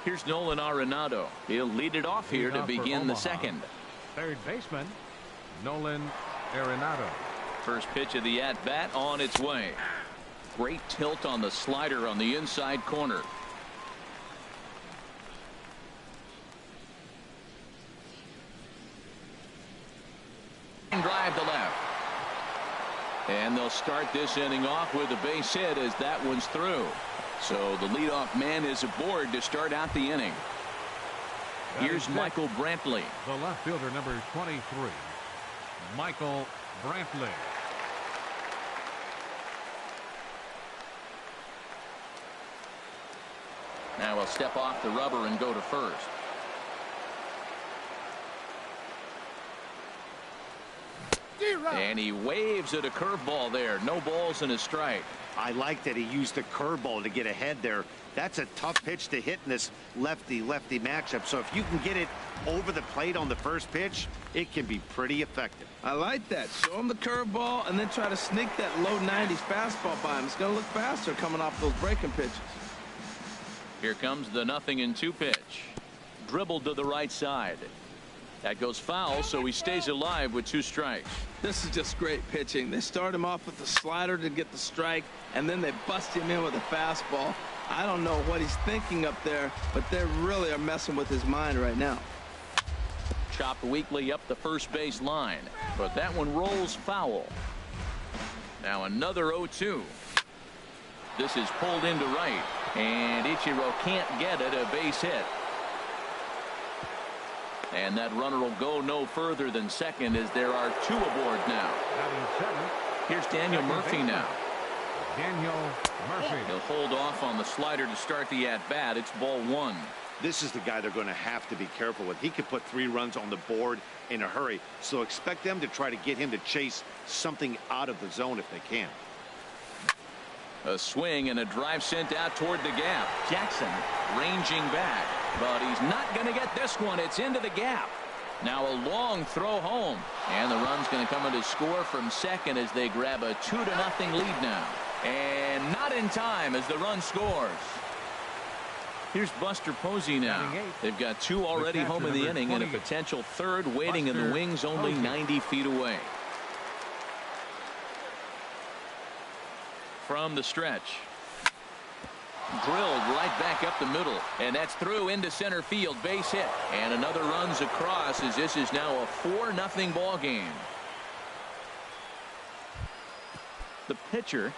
Here's Nolan Arenado. He'll lead it off here to begin the second. Third baseman, Nolan Arenado. First pitch of the at-bat on its way. Great tilt on the slider on the inside corner. Drive to left. And they'll start this inning off with a base hit as that one's through. So the leadoff man is aboard to start out the inning. Here's Michael Brantley. The left fielder, number 23, Michael Brantley. Now he'll step off the rubber and go to first. And he waves at a curveball there. No balls and a strike. I like that he used the curveball to get ahead there. That's a tough pitch to hit in this lefty-lefty matchup. So if you can get it over the plate on the first pitch, it can be pretty effective. I like that. Show him the curveball and then try to sneak that low 90s fastball by him. It's going to look faster coming off those breaking pitches. Here comes the 0-2 pitch. Dribbled to the right side. That goes foul, so he stays alive with 2 strikes. This is just great pitching. They start him off with the slider to get the strike, and then they bust him in with a fastball. I don't know what he's thinking up there, but they really are messing with his mind right now. Chopped weakly up the first base line, but that one rolls foul. Now another 0-2. This is pulled into right, and Ichiro can't get it. A base hit. And that runner will go no further than second as there are 2 aboard now. Here's Daniel Murphy now. Daniel Murphy. He'll hold off on the slider to start the at-bat. It's ball 1. This is the guy they're going to have to be careful with. He could put 3 runs on the board in a hurry. So expect them to try to get him to chase something out of the zone if they can. A swing and a drive sent out toward the gap. Jackson ranging back, but he's not going to get this one. It's into the gap. Now a long throw home, and the run's going to come in to score from second as they grab a 2-0 lead now. And not in time as the run scores. Here's Buster Posey now. They've got 2 already home in the inning and a potential 3rd waiting in the wings only 90 feet away. From the stretch. Drilled right back up the middle, and that's through into center field. Base hit, and another runs across as this is now a 4-0 ball game. The pitcher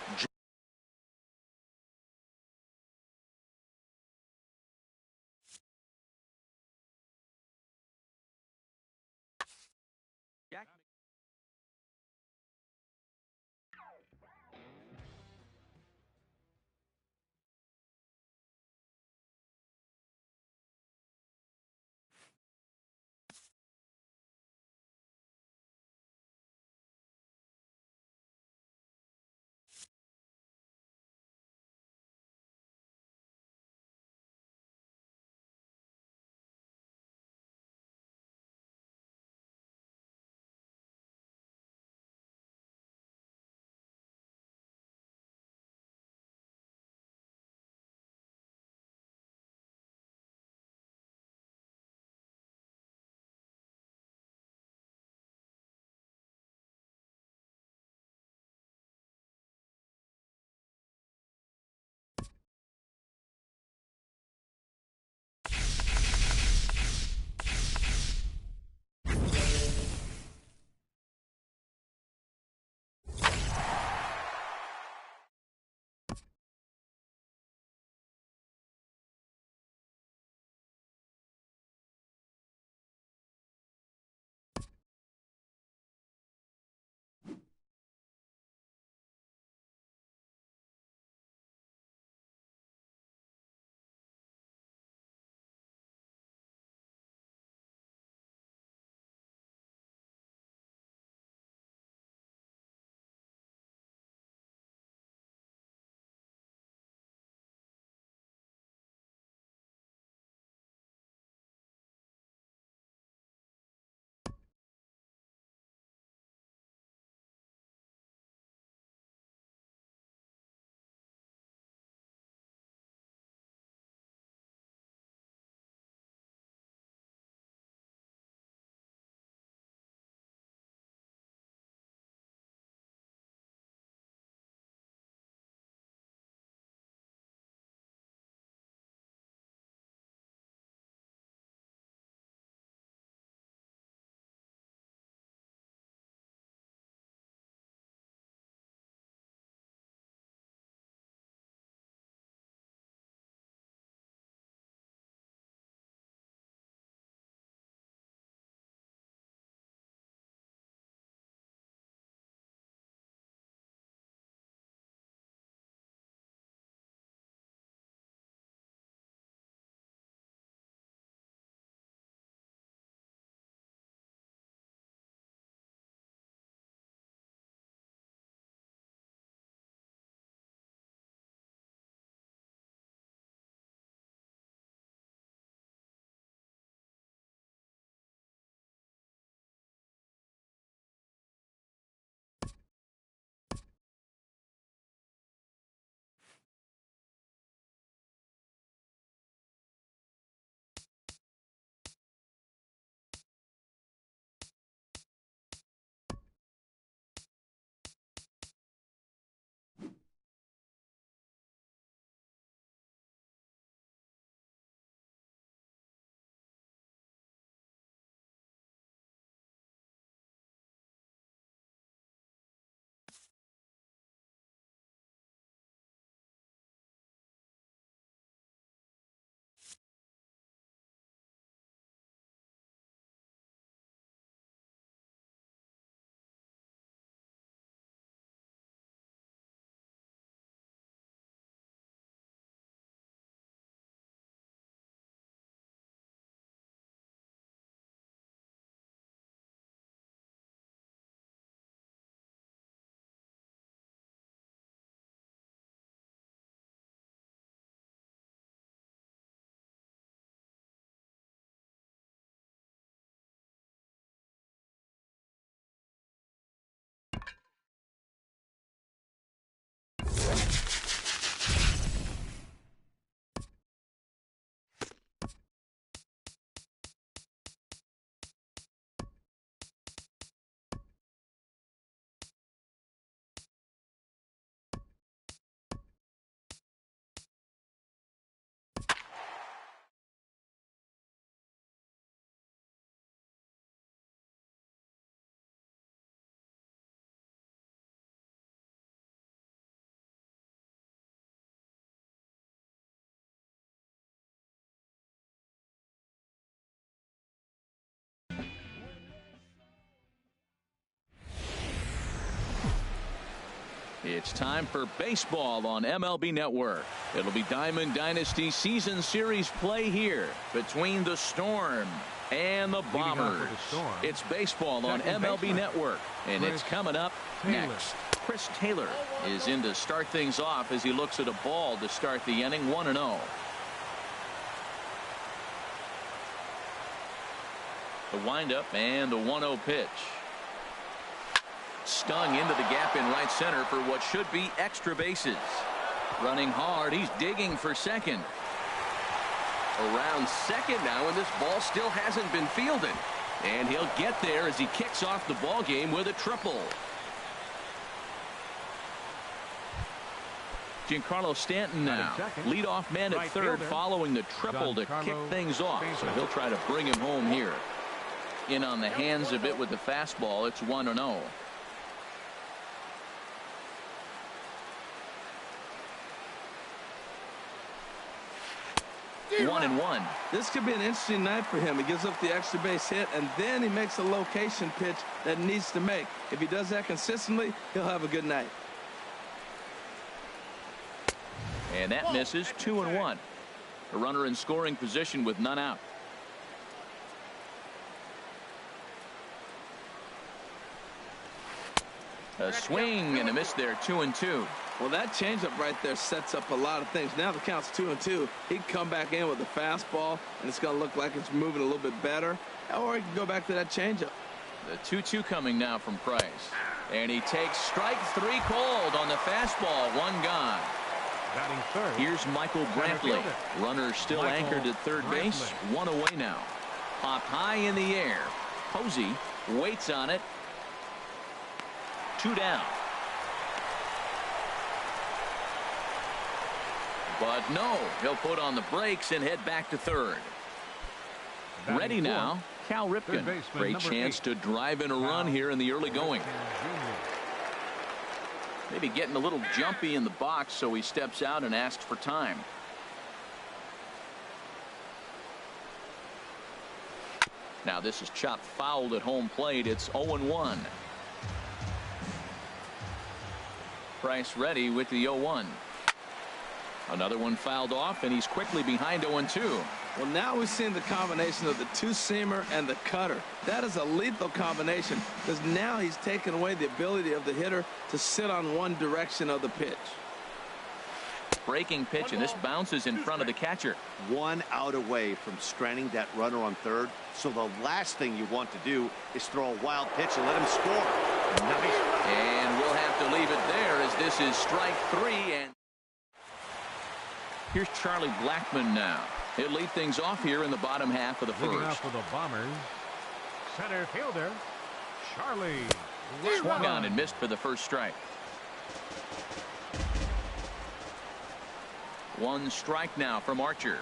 It's time for baseball on MLB Network. It'll be Diamond Dynasty Season Series play here between the Storm and the Bombers. It's baseball on MLB Network, and it's coming up next. Chris Taylor is in to start things off as he looks at a ball to start the inning, 1-0. The windup and the 1-0 pitch. Stung into the gap in right center for what should be extra bases. Running hard, he's digging for second. Around second now, and this ball still hasn't been fielded. And he'll get there as he kicks off the ball game with a triple. Giancarlo Stanton now, leadoff man at third following the triple to kick things off. So he'll try to bring him home here. In on the hands a bit with the fastball. It's 1-0. 1-1. This could be an interesting night for him. He gives up the extra base hit, and then he makes a location pitch that he needs to make. If he does that consistently, he'll have a good night. And that misses. 2-1. A runner in scoring position with none out. A swing and a miss there. 2-2. Well, that changeup right there sets up a lot of things. Now the count's 2-2. He can come back in with a fastball, and it's going to look like it's moving a little bit better. Or he can go back to that changeup. The 2-2 coming now from Price. And he takes strike three cold on the fastball. One gone. Batting third. Here's Michael Brantley. Runner still anchored at third base. One away now. Popped high in the air. Posey waits on it. 2 down. But no, he'll put on the brakes and head back to third. Ready now, Cal Ripken. Great chance to drive in a run here in the early going. Maybe getting a little jumpy in the box, so he steps out and asks for time. Now this is chopped fouled at home plate. It's 0-1. Price ready with the 0-1. Another one fouled off, and he's quickly behind 0-2. Well, now we've seen the combination of the two-seamer and the cutter. That is a lethal combination because now he's taken away the ability of the hitter to sit on one direction of the pitch. Breaking pitch, and this bounces in front of the catcher. 1 out away from stranding that runner on third. So the last thing you want to do is throw a wild pitch and let him score. Nice. And we'll have to leave it there as this is strike 3. And here's Charlie Blackmon now. He'll lead things off here in the bottom half of the Leading first. off for the Bombers, center fielder Charlie Swung on and missed for the first strike. 1 strike now from Archer.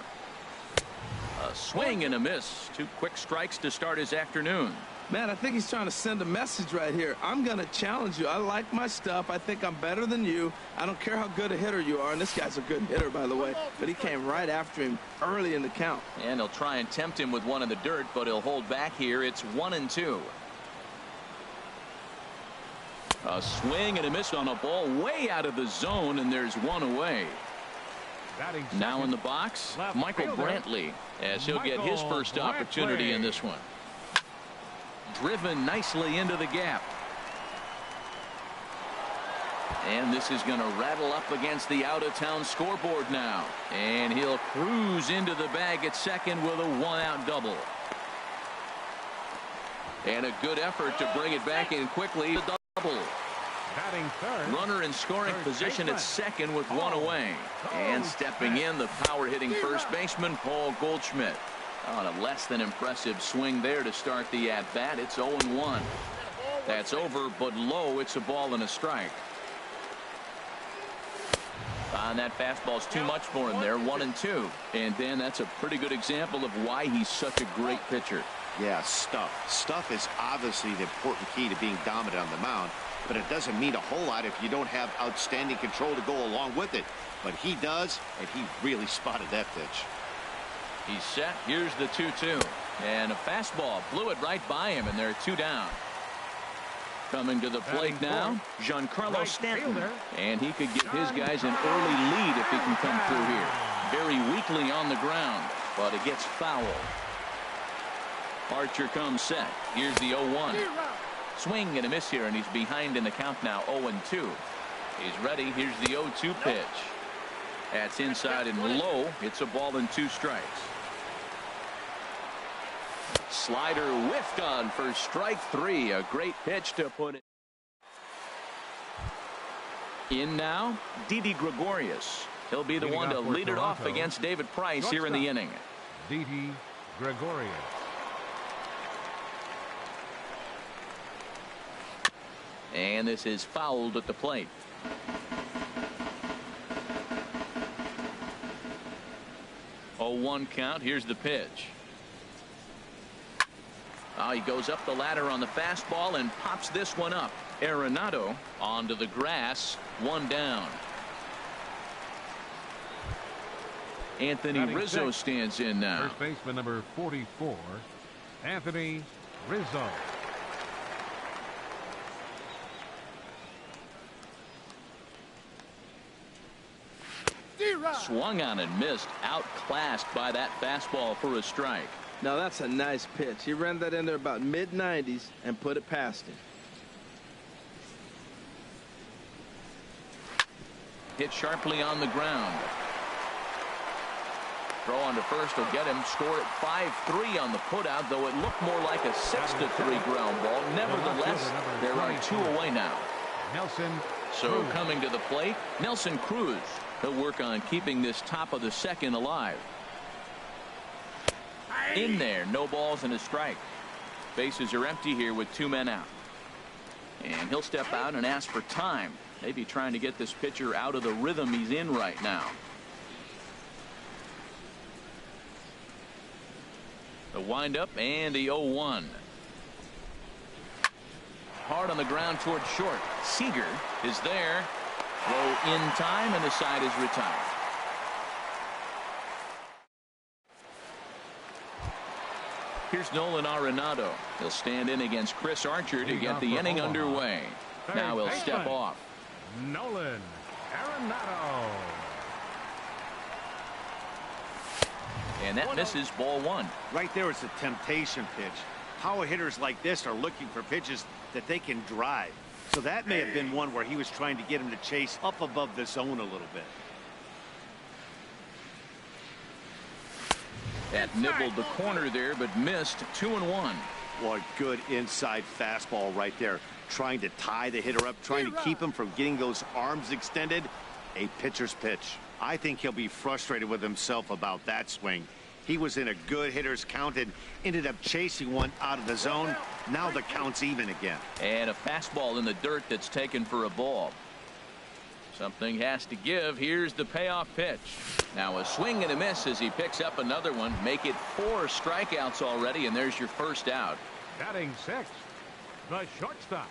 A swing and a miss. 2 quick strikes to start his afternoon. Man, I think he's trying to send a message right here. I'm going to challenge you. I like my stuff. I think I'm better than you. I don't care how good a hitter you are. And this guy's a good hitter, by the way. But he came right after him early in the count. And he'll try and tempt him with one in the dirt, but he'll hold back here. It's 1-2. A swing and a miss on a ball way out of the zone, and there's 1 away. Now in the box, Michael Brantley, as he'll get his first opportunity in this one. Driven nicely into the gap. And this is going to rattle up against the out-of-town scoreboard now. And he'll cruise into the bag at second with a 1-out double. And a good effort to bring it back in quickly. The double. Batting third. Runner in scoring position at second with 1 away. And stepping in, the power-hitting first baseman, Paul Goldschmidt. On a less than impressive swing there to start the at-bat. It's 0-1. That's over, but low. It's a ball and a strike. And that fastball's too much for him there. 1-2. And then that's a pretty good example of why he's such a great pitcher. Yeah, stuff. Stuff is obviously the important key to being dominant on the mound, but it doesn't mean a whole lot if you don't have outstanding control to go along with it. But he does, and he really spotted that pitch. He's set. Here's the 2-2. And a fastball blew it right by him, and they're 2 down. Coming to the plate now, Giancarlo Stanton. fielder. And he could give his guys an early lead if he can come through here. Very weakly on the ground, but it gets foul. Archer comes set. Here's the 0-1. Swing and a miss here, and he's behind in the count now, 0-2. He's ready. Here's the 0-2 pitch. That's inside and low. It's a ball and 2 strikes. Slider whiffed on for strike 3. A great pitch to put it. In now, Didi Gregorius. He'll be the one to lead it off against David Price here in the inning. Didi Gregorius. And this is fouled at the plate. Oh, 1 count. Here's the pitch. Oh, he goes up the ladder on the fastball and pops this one up. Arenado onto the grass. 1 down. Anthony Rizzo stands in now. First baseman number 44, Anthony Rizzo. Swung on and missed. Outclassed by that fastball for a strike. Now that's a nice pitch. He ran that in there about mid-90s and put it past him. Hit sharply on the ground. Throw on to first will get him. Score at 5-3 on the putout, though it looked more like a 6-3 ground ball. Nevertheless, there are 2 away now. Nelson. So coming to the plate, Nelson Cruz. He'll work on keeping this top of the second alive. In there, no balls and a strike. Bases are empty here with 2 men out. And he'll step out and ask for time. Maybe trying to get this pitcher out of the rhythm he's in right now. The windup and the 0-1. Hard on the ground towards short. Seager is there. Throw in time, and the side is retired. Here's Nolan Arenado. He'll stand in against Chris Archer to get the inning underway. Now he'll step off. Nolan Arenado. And that misses ball 1. Right there is a temptation pitch. Power hitters like this are looking for pitches that they can drive. So that may have been one where he was trying to get him to chase up above the zone a little bit. That nibbled the corner there, but missed. 2-1. Boy, good inside fastball right there. Trying to tie the hitter up, trying to keep him from getting those arms extended. A pitcher's pitch. I think he'll be frustrated with himself about that swing. He was in a good hitter's count and ended up chasing one out of the zone. Now the count's even again. And a fastball in the dirt that's taken for a ball. Something has to give. Here's the payoff pitch. Now a swing and a miss as he picks up another one. Make it 4 strikeouts already, and there's your first out. Batting 6th, the shortstop,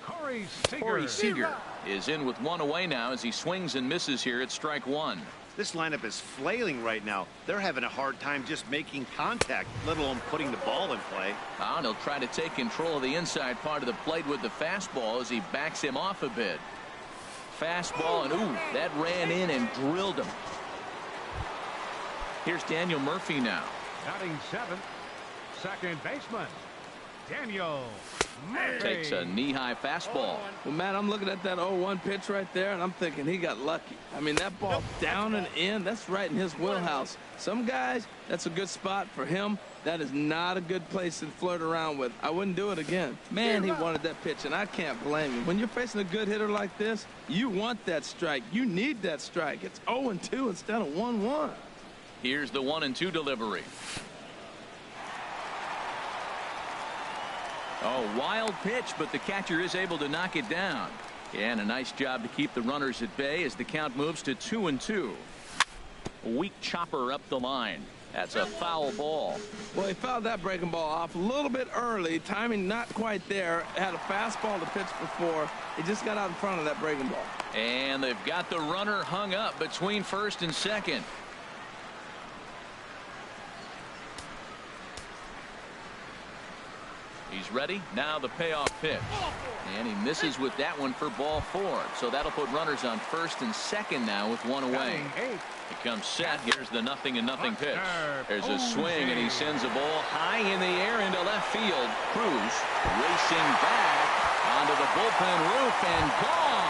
Corey Seager. Corey Seager is in with 1 away now as he swings and misses here at strike 1. This lineup is flailing right now. They're having a hard time just making contact, let alone putting the ball in play. And he'll try to take control of the inside part of the plate with the fastball as he backs him off a bit. Fastball, and ooh, that ran in and drilled him. Here's Daniel Murphy now. Batting 7th, second baseman, Daniel Murphy. Takes a knee-high fastball. Well, Matt, I'm looking at that 0-1 pitch right there, and I'm thinking he got lucky. I mean, that ball down and in, that's right in his wheelhouse. Some guys, that's a good spot. For him, that is not a good place to flirt around with. I wouldn't do it again. Man, he wanted that pitch, and I can't blame him. When you're facing a good hitter like this, you want that strike. You need that strike. It's 0-2 instead of 1-1. Here's the 1-2 delivery. Oh, wild pitch, but the catcher is able to knock it down. And a nice job to keep the runners at bay as the count moves to 2-2. A weak chopper up the line. That's a foul ball. Well, he fouled that breaking ball off a little bit early. Timing not quite there. Had a fastball to pitch before. He just got out in front of that breaking ball. And they've got the runner hung up between first and second. He's ready. Now the payoff pitch. And he misses with that one for ball 4. So that'll put runners on first and second now with one away. He comes set. Here's the 0-0 pitch. There's a swing, and he sends a ball high in the air into left field. Cruz racing back onto the bullpen roof and gone.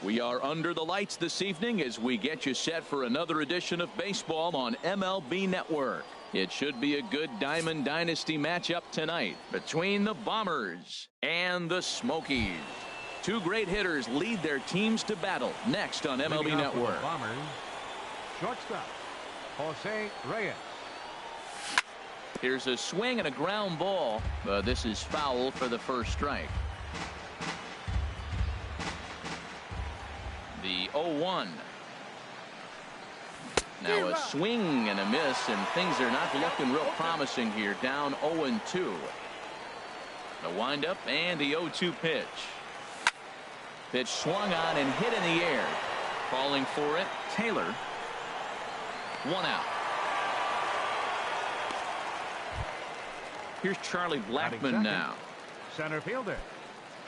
We are under the lights this evening as we get you set for another edition of baseball on MLB Network. It should be a good Diamond Dynasty matchup tonight between the Bombers and the Smokies. Two great hitters lead their teams to battle next on MLB Network. Bombers, shortstop, Jose Reyes. Here's a swing and a ground ball. This is foul for the first strike. The 0-1. Now a swing and a miss, and things are not looking real promising here. Down 0-2. The windup and the 0-2 pitch. Pitch swung on and hit in the air. Calling for it, Taylor. 1 out. Here's Charlie Blackmon now. Center fielder,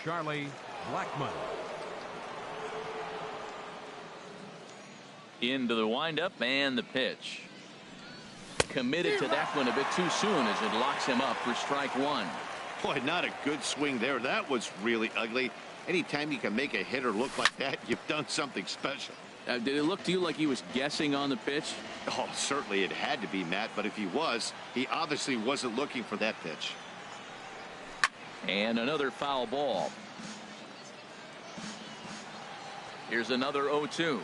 Charlie Blackmon. Into the windup and the pitch. Committed to that one a bit too soon as it locks him up for strike one. Boy, not a good swing there. That was really ugly. Anytime you can make a hitter look like that, you've done something special. Did it look to you like he was guessing on the pitch? Oh, certainly it had to be, Matt, but if he was, he obviously wasn't looking for that pitch. And another foul ball. Here's another 0-2.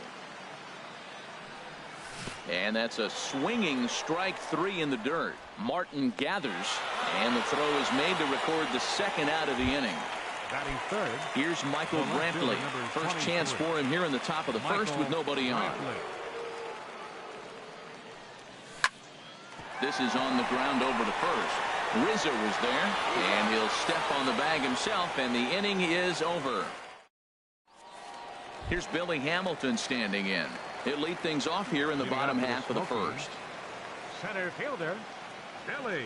And that's a swinging strike three in the dirt. Martin gathers, and the throw is made to record the second out of the inning. Batting third. Here's Michael Brantley. First chance for him here in the top of the first with nobody on. This is on the ground over to first. Rizzo was there, and he'll step on the bag himself, and the inning is over. Here's Billy Hamilton standing in. He'll lead things off here in the bottom half of the first. Center fielder, Billy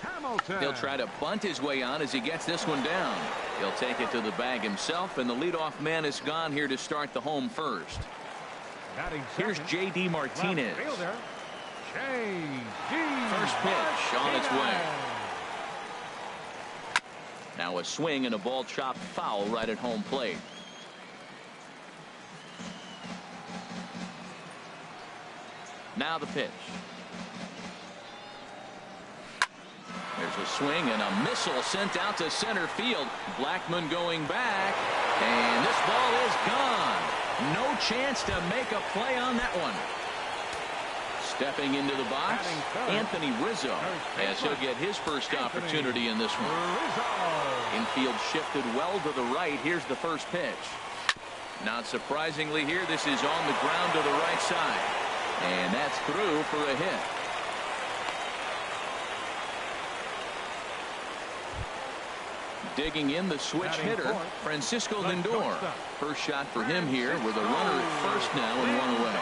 Hamilton. He'll try to bunt his way on as he gets this one down. He'll take it to the bag himself, and the leadoff man is gone here to start the home first. Here's J.D. Martinez. Fielder, J.D. First pitch on its way. Now a swing and a ball chopped foul right at home plate. Now the pitch. There's a swing and a missile sent out to center field. Blackmon going back, and this ball is gone. No chance to make a play on that one. Stepping into the box, Anthony Rizzo, as he'll get his first opportunity in this one. Infield shifted well to the right. Here's the first pitch. Not surprisingly here, this is on the ground to the right side. And that's through for a hit. Digging in the switch hitter, Francisco Lindor. First shot for him here with a runner at first now and one away.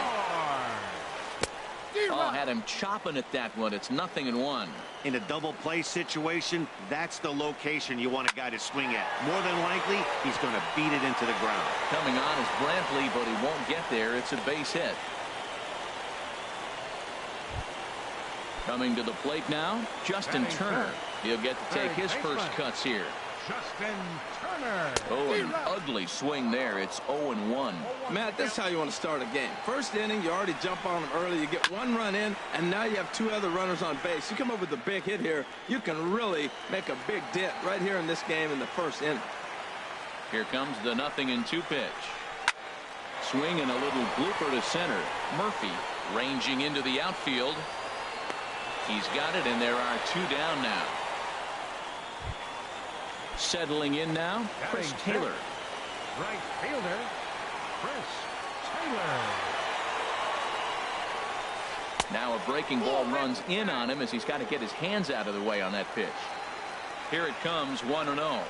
Oh, had him chopping at that one. It's 0-1. In a double play situation, that's the location you want a guy to swing at. More than likely, he's going to beat it into the ground. Coming on is Brantley, but he won't get there. It's a base hit. Coming to the plate now, Justin Turner. He'll get to take his first cuts here. Justin Turner. Oh, an ugly swing there. It's 0-1. Matt, that's how you want to start a game. First inning, you already jump on them early. You get one run in, and now you have two other runners on base. You come up with a big hit here, you can really make a big dent right here in this game in the first inning. Here comes the 0-2 pitch. Swing and a little blooper to center. Murphy ranging into the outfield. He's got it, and there are two down now. Settling in now, Chris Taylor. Right fielder, Chris Taylor. Now a breaking ball runs in on him as he's got to get his hands out of the way on that pitch. Here it comes, 1-0.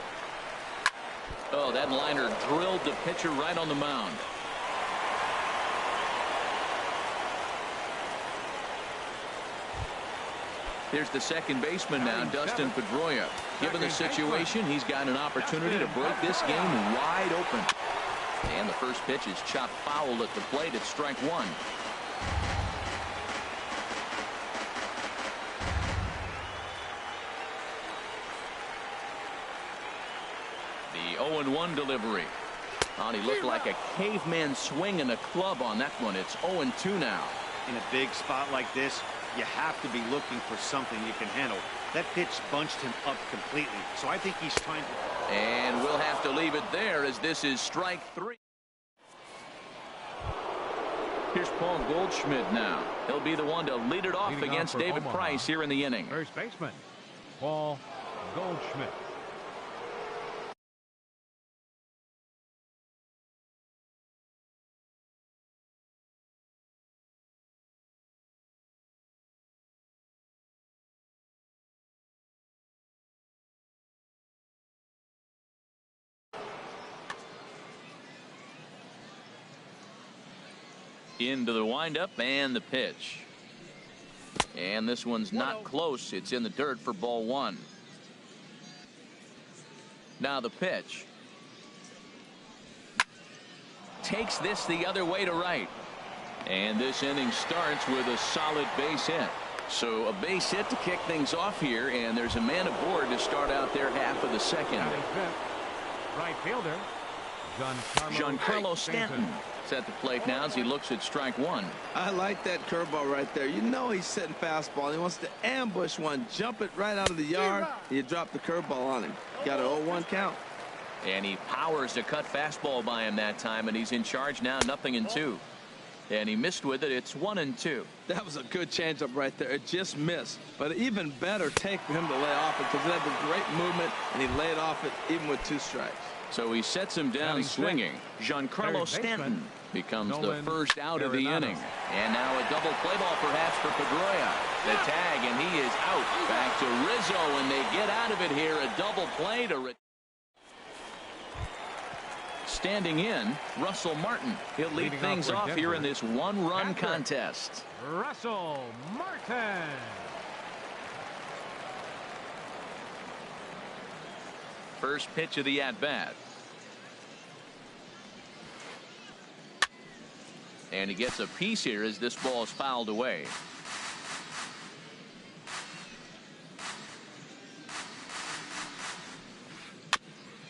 Oh, that liner drilled the pitcher right on the mound. Here's the second baseman now, Dustin Pedroia. Given the situation, he's got an opportunity to break this game wide open. And the first pitch is chopped foul at the plate at strike one. The 0-1 delivery. Oh, and he looked like a caveman swinging a club on that one. It's 0-2 now. In a big spot like this, you have to be looking for something you can handle. That pitch bunched him up completely, so I think he's trying to... And we'll have to leave it there as this is strike 3. Here's Paul Goldschmidt now. He'll be the one to lead it off Leading against off David Omaha, Price here in the inning. First baseman, Paul Goldschmidt. Into the windup and the pitch. And this one's not close. It's in the dirt for ball 1. Now the pitch. Takes this the other way to right. And this inning starts with a solid base hit. So a base hit to kick things off here, and there's a man aboard to start out their half of the second. Right fielder, Giancarlo Stanton is at the plate now as he looks at strike 1. I like that curveball right there. You know he's setting fastball. He wants to ambush one, jump it right out of the yard. You drop the curveball on him. Got an 0-1 count. And he powers a cut fastball by him that time, and he's in charge now, 0-2. And he missed with it. It's 1-2. That was a good changeup right there. It just missed. But even better take for him to lay off it because it had the great movement, and he laid off it even with 2 strikes. So he sets him down swinging. Giancarlo Stanton becomes the first out of the inning. And now a double play ball perhaps for Pedroia. The tag, and he is out. Back to Rizzo, and they get out of it here. A double play to... Standing in, Russell Martin. He'll lead things off here in this 1-run contest. Russell Martin. First pitch of the at-bat. And he gets a piece here as this ball is fouled away.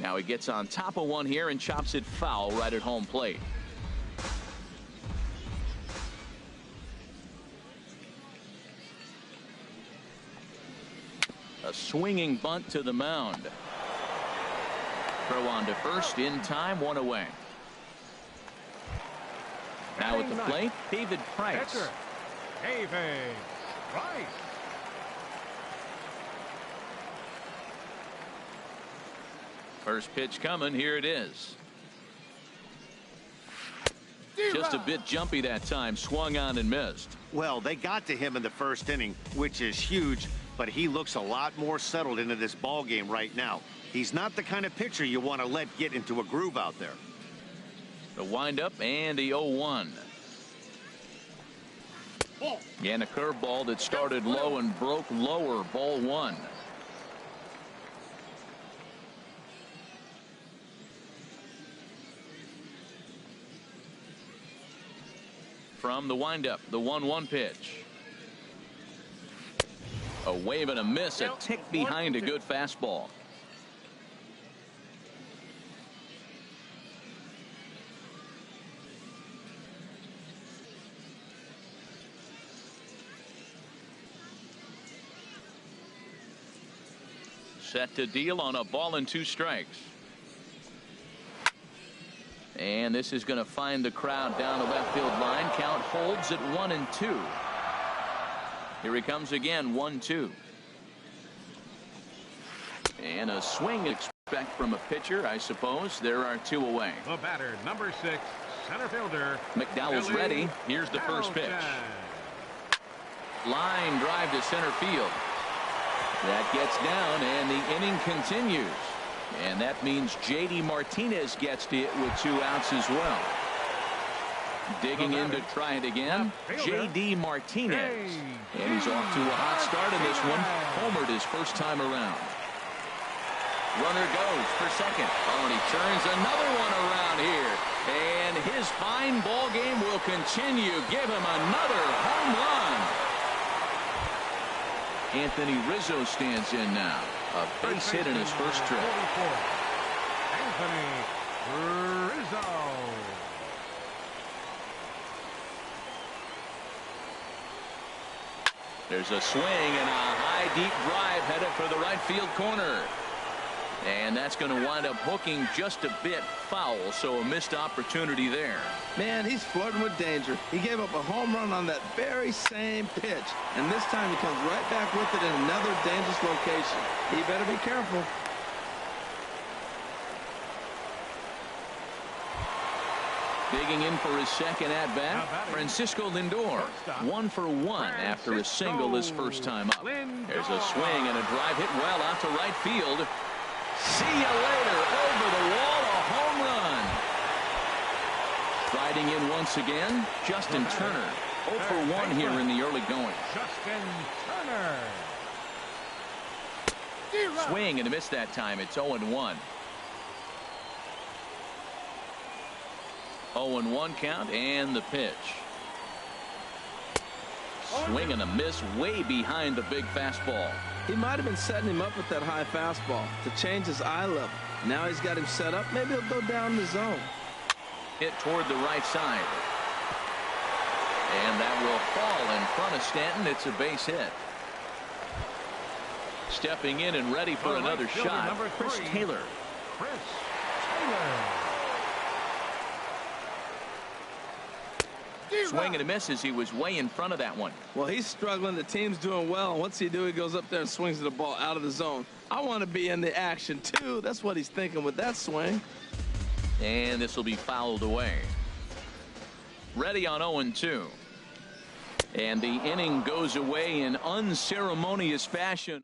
Now he gets on top of one here and chops it foul right at home plate. A swinging bunt to the mound. Throw on to first in time, 1 away. Now at the plate, David Price. David Price. First pitch coming. Here it is. Just a bit jumpy that time. Swung on and missed. Well, they got to him in the first inning, which is huge, but he looks a lot more settled into this ball game right now. He's not the kind of pitcher you want to let get into a groove out there. The windup and the 0-1. And a curveball that started low and broke lower. Ball 1. From the windup, the 1-1 pitch. A wave and a miss, a tick behind a good fastball. Set to deal on a ball and 2 strikes. And this is going to find the crowd down the left field line. Count holds at 1-2. Here he comes again, 1-2. And a swing expect from a pitcher, I suppose. There are 2 away. The batter, number 6, center fielder. McDowell's ready. Here's the first pitch. Line drive to center field. That gets down, and the inning continues. And that means J.D. Martinez gets to it with 2 outs as well. Digging in to try it again, J.D. Martinez. And he's off to a hot start in this one. Homered his first time around. Runner goes for second. Oh, and he turns another one around here. And his fine ball game will continue. Give him another home run. Anthony Rizzo stands in now. A base hit in his first trip. Anthony Rizzo. There's a swing and a high deep drive headed for the right field corner. And that's going to wind up hooking just a bit foul, so a missed opportunity there. Man, he's flirting with danger. He gave up a home run on that very same pitch, and this time he comes right back with it in another dangerous location. He better be careful. Digging in for his second at-bat, Francisco Lindor. 1 for 1 after a single his first time up. There's a swing and a drive hit well out to right field. See you later. Over the wall, a home run. Riding in once again, Justin Turner. 0 for 1 here in the early going. Justin Turner. Swing and a miss that time. It's 0-1. 0-1 count and the pitch. Swing and a miss way behind the big fastball. He might have been setting him up with that high fastball to change his eye level. Now he's got him set up. Maybe he'll go down the zone. Hit toward the right side. And that will fall in front of Stanton. It's a base hit. Stepping in and ready for another shot, Chris Taylor. Chris Taylor. Swing and a miss as he was way in front of that one. Well, he's struggling. The team's doing well. What's he do? He goes up there and swings the ball out of the zone. I want to be in the action, too. That's what he's thinking with that swing. And this will be fouled away. Ready on 0-2. And the inning goes away in unceremonious fashion.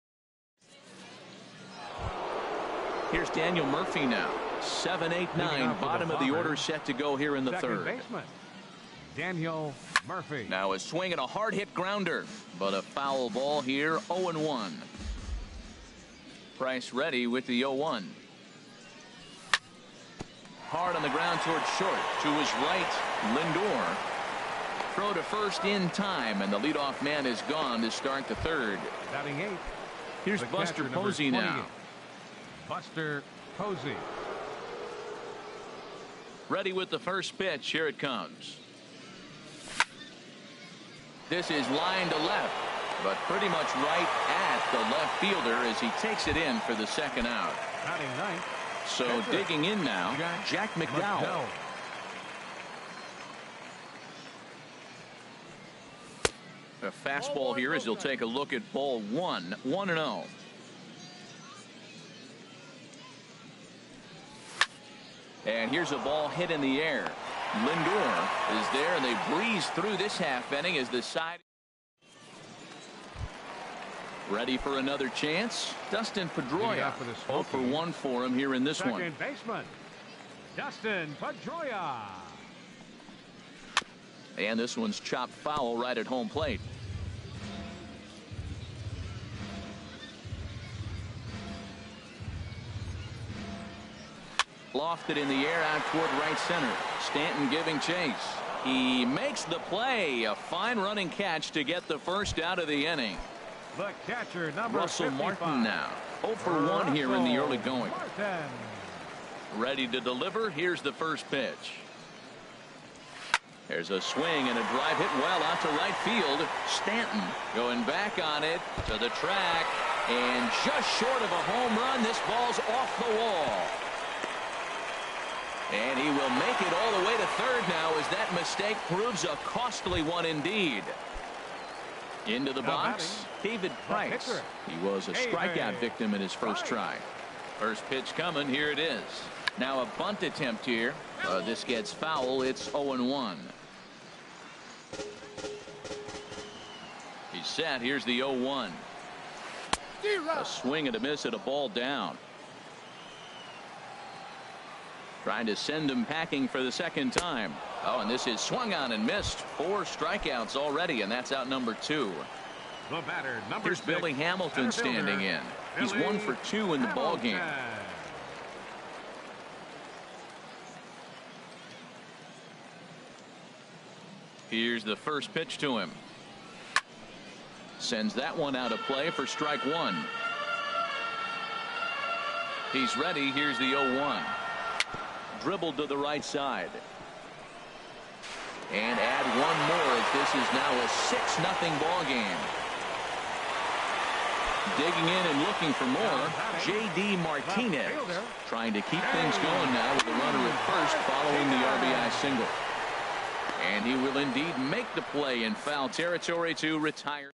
Here's Daniel Murphy now. 7-8-9, bottom of the order set to go here in the third. Baseman, Daniel Murphy. Now a swing and a hard hit grounder, but a foul ball here. 0-1. Price ready with the 0-1. Hard on the ground towards short. To his right, Lindor. Throw to first in time, and the leadoff man is gone to start the third. Batting 8. Here's The Buster catcher, Posey number now. 28. Buster Posey. Ready with the first pitch. Here it comes. This is line to left, but pretty much right at the left fielder as he takes it in for the second out. Batting 9th. So Catcher, digging in now, Jack McDowell. A fastball here as he'll take a look at ball 1. 1-0. And here's a ball hit in the air. Lindor is there, and they breeze through this half inning as the side. Ready for another chance. Dustin Pedroia. 0 for 1 for him here in this one. Second baseman, Dustin Pedroia. And this one's chopped foul right at home plate. Lofted in the air out toward right center. Stanton giving chase. He makes the play. A fine running catch to get the first out of the inning. The catcher, number Russell 55. Martin now. 0 for 1 here in the early going. Martin. Ready to deliver. Here's the first pitch. There's a swing and a drive hit well out to right field. Stanton going back on it to the track, and just short of a home run. This ball's off the wall. And he will make it all the way to third now as that mistake proves a costly one indeed. Into the box, David Price. He was a strikeout victim in his first try. First pitch coming. Here it is. Now a bunt attempt here. This gets foul. It's 0-1. He's set. Here's the 0-1. A swing and a miss at a ball down. Trying to send him packing for the second time. Oh, and this is swung on and missed. 4 strikeouts already, and that's out number 2. The batter, number Here's 6, Billy Hamilton standing in. He's 1 for 2 in the ball game. Here's the first pitch to him. Sends that one out of play for strike 1. He's ready. Here's the 0-1. dribble to the right side. And add one more as this is now a 6-0 ball game. Digging in and looking for more, J.D. Martinez trying to keep things going now with a runner at first following the RBI single. And he will indeed make the play in foul territory to retire.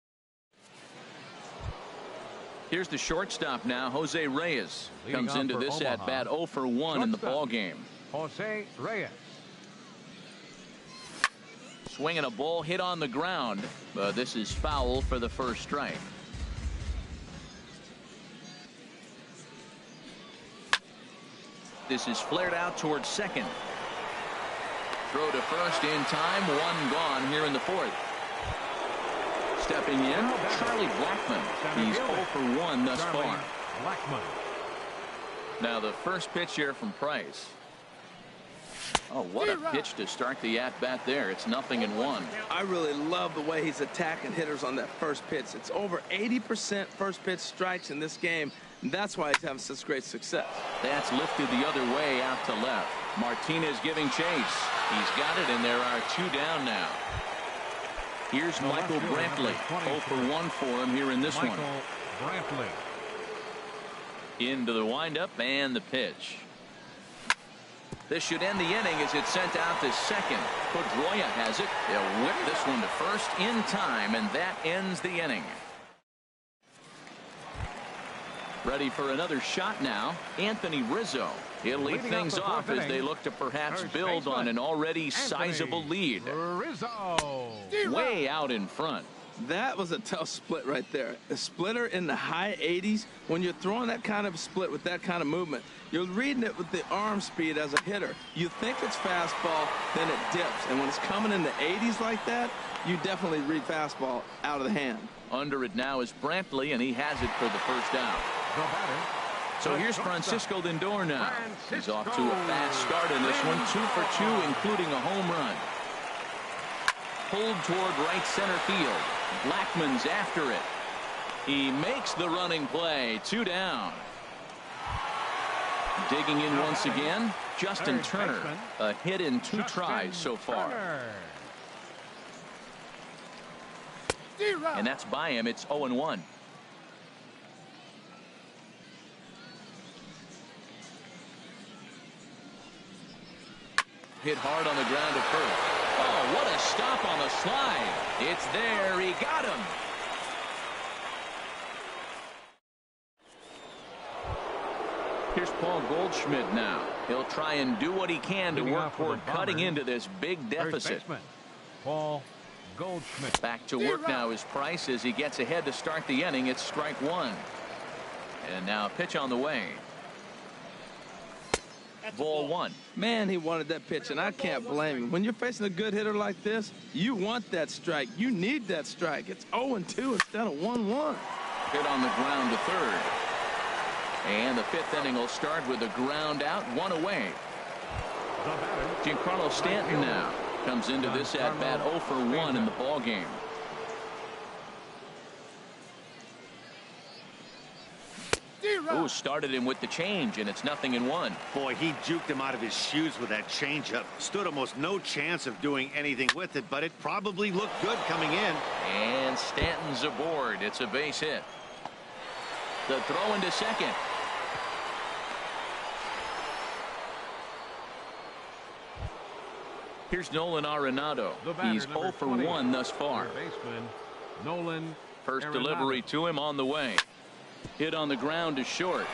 Here's the shortstop now, Jose Reyes. Comes into this at bat 0 for 1 in the ball game. Jose Reyes. Swinging a ball hit on the ground, but this is foul for the first strike. This is flared out towards second. Throw to first in time. One gone here in the fourth. Stepping in, Charlie Blackmon. He's 0 for 1 thus far. Now the first pitch here from Price. Oh, what a pitch to start the at-bat there. It's 0-1. I really love the way he's attacking hitters on that first pitch. It's over 80% first pitch strikes in this game, and that's why he's having such great success. That's lifted the other way out to left. Martinez giving chase. He's got it, and there are 2 down now. Here's Michael Brantley. 0 for 1 for him here in this one. Brantley. Into the windup and the pitch. This should end the inning as it's sent out to second. Pedroia has it. They'll whip this one to first in time, and that ends the inning. Ready for another shot now, Anthony Rizzo. He'll lead things off as they look to perhaps build on an already sizable lead. Rizzo. Way out in front. That was a tough split right there. A splitter in the high 80s. When you're throwing that kind of split with that kind of movement, you're reading it with the arm speed as a hitter. You think it's fastball, then it dips. And when it's coming in the 80s like that, you definitely read fastball out of the hand. Under it now is Brantley, and he has it for the first out. So here's Francisco Lindor now. He's off to a fast start in this one. 2 for 2, including a home run. Pulled toward right center field. Blackmon's after it. He makes the running play. 2 down. Digging in once again, Justin Turner. A hit in 2 tries so far. And that's by him. It's 0-1. Hit hard on the ground at first. Oh, what a stop on the slide. It's there. He got him. Here's Paul Goldschmidt now. He'll try and do what he can to work toward cutting into this big deficit. Paul Goldschmidt. Back to work now is Price as he gets ahead to start the inning. It's strike 1. And now a pitch on the way. Ball 1. Man, he wanted that pitch, and I can't blame him. When you're facing a good hitter like this, you want that strike. You need that strike. It's 0-2 instead of 1-1. Hit on the ground to third. And the 5th inning will start with a ground out, 1 away. Giancarlo Stanton now comes into this at bat 0 for 1 in the ball game. Ooh, started him with the change, and it's 0-1. Boy, he juked him out of his shoes with that changeup. Stood almost no chance of doing anything with it, but it probably looked good coming in. And Stanton's aboard. It's a base hit. The throw into second. Here's Nolan Arenado. He's 0 for 1 thus far. Nolan First delivery to him on the way. Hit on the ground to short.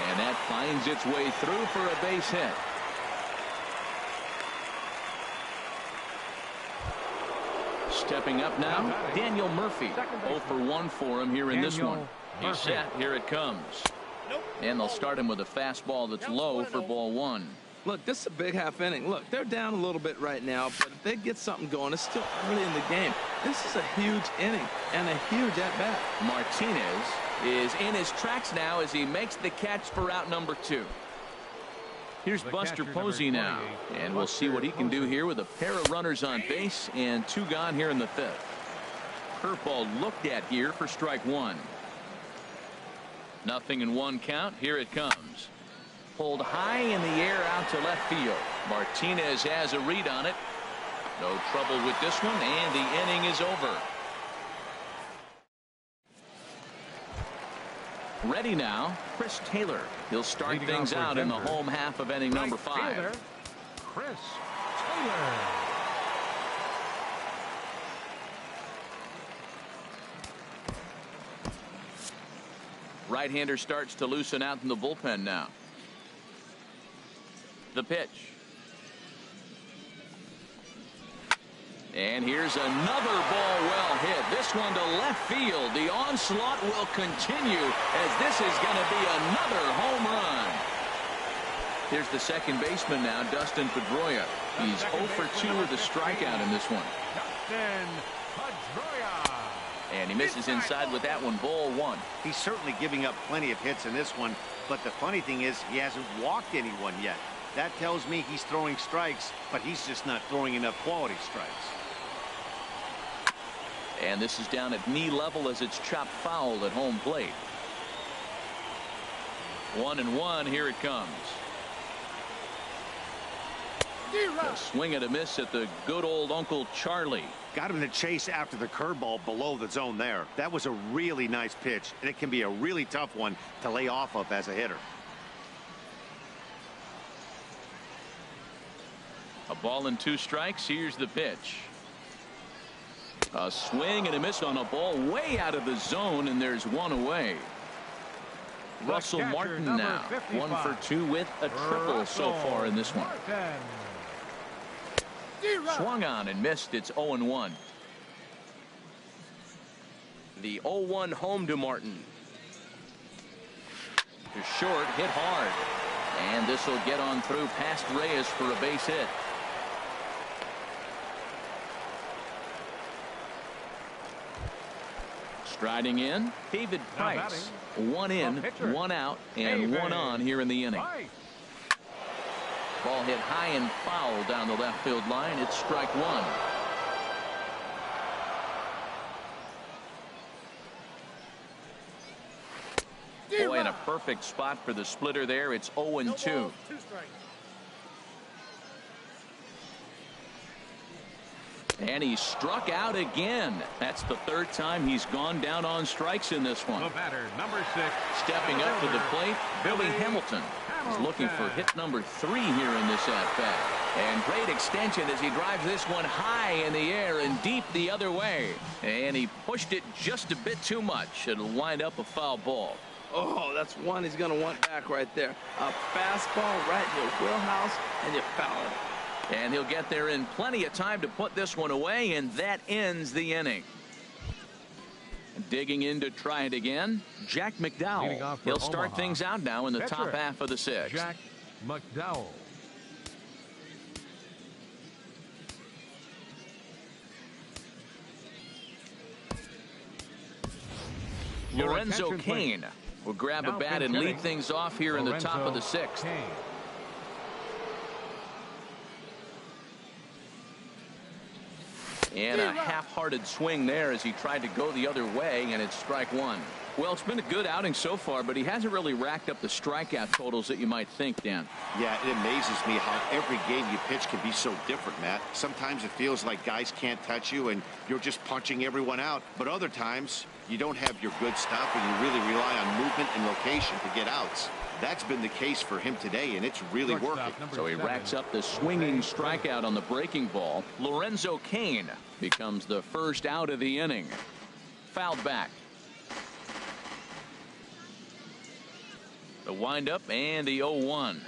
And that finds its way through for a base hit. Stepping up now, Daniel Murphy. 0 for 1 for him here in this one. He's set. Here it comes. And they'll start him with a fastball that's low for ball 1. Look, this is a big half inning. Look, they're down a little bit right now, but if they get something going, it's still early in the game. This is a huge inning and a huge at-bat. Martinez is in his tracks now as he makes the catch for out number 2. Here's Buster Posey now, and we'll see what he can do here with a pair of runners on base and 2 gone here in the 5th. Curveball looked at here for strike 1. 0-1 count. Here it comes. Pulled high in the air out to left field. Martinez has a read on it. No trouble with this one, and the inning is over. Ready now, Chris Taylor. He'll start things out in the home half of inning number 5. Chris Taylor. Right-hander starts to loosen out in the bullpen now. The pitch. And here's another ball well hit. This one to left field. The onslaught will continue as this is going to be another home run. Here's the second baseman now, Dustin Pedroia. He's 0 for 2 with a strikeout in this one. Dustin Pedroia. And he misses inside with that one. Ball 1. He's certainly giving up plenty of hits in this one, but the funny thing is he hasn't walked anyone yet. That tells me he's throwing strikes, but he's just not throwing enough quality strikes. And this is down at knee level as it's chopped foul at home plate. 1-1. Here it comes. A swing and a miss at the good old Uncle Charlie. Got him to chase after the curveball below the zone there. That was a really nice pitch, and it can be a really tough one to lay off of as a hitter. A ball and 2 strikes. Here's the pitch. A swing and a miss on a ball way out of the zone, and there's one away. Russell Martin now 1 for 2 with a triple so far in this one. Swung on and missed. It's 0-1. The 0-1 home to Martin. To short, hit hard. And this will get on through past Reyes for a base hit. Striding in, David Price. 1 in, 1 out, and 1 on here in the inning. Ball hit high and foul down the left field line. It's strike 1. Boy, in a perfect spot for the splitter there. It's 0-2. And he struck out again. That's the 3rd time he's gone down on strikes in this one. The batter, number 6. Stepping up to the plate, Billy Hamilton. He's looking for hit number 3 here in this at-bat. And great extension as he drives this one high in the air and deep the other way. And he pushed it just a bit too much. It'll wind up a foul ball. Oh, that's one he's going to want back right there. A fastball right in your wheelhouse, and you foul it. And he'll get there in plenty of time to put this one away, and that ends the inning. Digging in to try it again, Jack McDowell. He'll start things out now in the top half of the 6th. Jack McDowell. Lorenzo Cain will grab a bat and lead things off here in the top of the 6th. And a half-hearted swing there as he tried to go the other way, and it's strike 1. Well, it's been a good outing so far, but he hasn't really racked up the strikeout totals that you might think, Dan. Yeah, it amazes me how every game you pitch can be so different, Matt. Sometimes it feels like guys can't touch you and you're just punching everyone out. But other times you don't have your good stuff and you really rely on movement and location to get outs. That's been the case for him today, and it's really working. So he racks up the swinging strikeout on the breaking ball. Lorenzo Cain becomes the first out of the inning. Fouled back. The windup and the 0-1.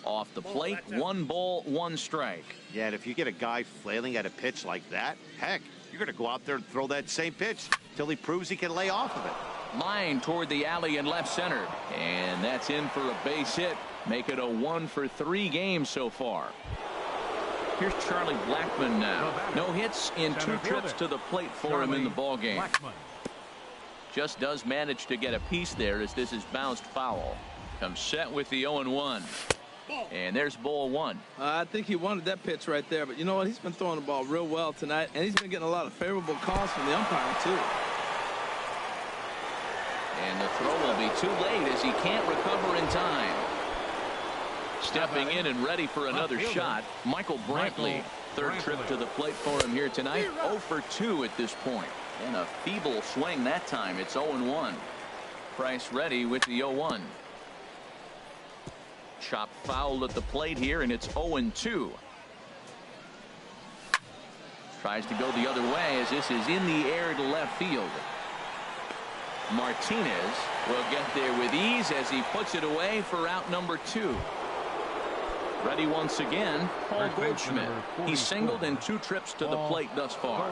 Off the plate, 1 ball, 1 strike. Yeah, and if you get a guy flailing at a pitch like that, heck, you're going to go out there and throw that same pitch till he proves he can lay off of it. Line toward the alley in left center, and that's in for a base hit. Make it a 1 for 3 games so far. Here's Charlie Blackmon now. No hits in 2 trips to the plate for him in the ball game. Just does manage to get a piece there as this is bounced foul. Comes set with the 0-1. And there's ball 1. I think he wanted that pitch right there, but you know what? He's been throwing the ball real well tonight, and he's been getting a lot of favorable calls from the umpire too. And the throw will be too late as he can't recover in time. Stepping in and ready for another shot, Michael Brantley. Third trip to the plate for him here tonight. 0 for 2 at this point. And a feeble swing that time. It's 0-1. Price ready with the 0-1. Chop foul at the plate here, and it's 0-2. Tries to go the other way as this is in the air to left field. Martinez will get there with ease as he puts it away for out number 2. Ready once again, Paul Goldschmidt. He's singled in 2 trips to the plate thus far.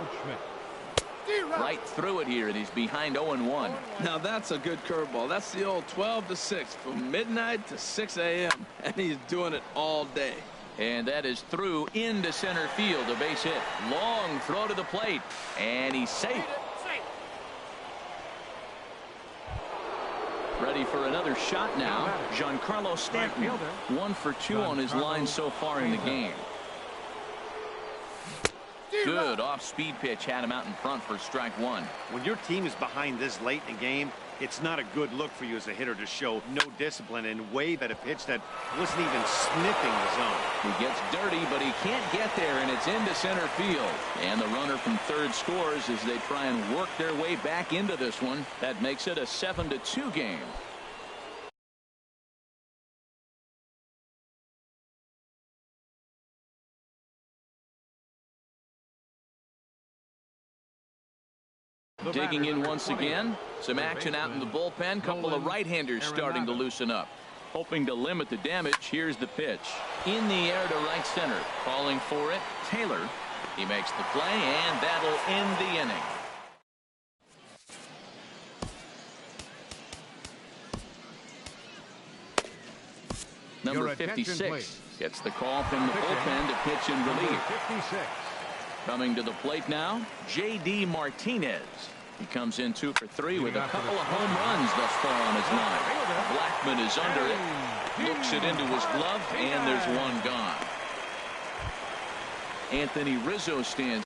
Right through it here, and he's behind 0-1. Now that's a good curveball. That's the old 12 to 6 from midnight to 6 a.m. and he's doing it all day. And that is through into center field. A base hit. Long throw to the plate, and he's safe. Ready for another shot now. Giancarlo Stanton. 1 for 2 on his line so far in the game. Good off-speed pitch had him out in front for strike 1. When your team is behind this late in the game, it's not a good look for you as a hitter to show no discipline and wave at a pitch that wasn't even sniffing the zone. He gets dirty, but he can't get there, and it's into center field. And the runner from third scores as they try and work their way back into this one. That makes it a 7-2 game. Digging in once again. Some action out in the bullpen. Couple of right-handers starting to loosen up. Hoping to limit the damage. Here's the pitch. In the air to right center. Calling for it, Taylor. He makes the play, and that'll end the inning. Number 56 gets the call from the bullpen to pitch in relief. Coming to the plate now, J.D. Martinez. He comes in 2 for 3 with a couple of home runs thus far on his line. Blackman is under it, looks it into his glove, and there's one gone. Anthony Rizzo stands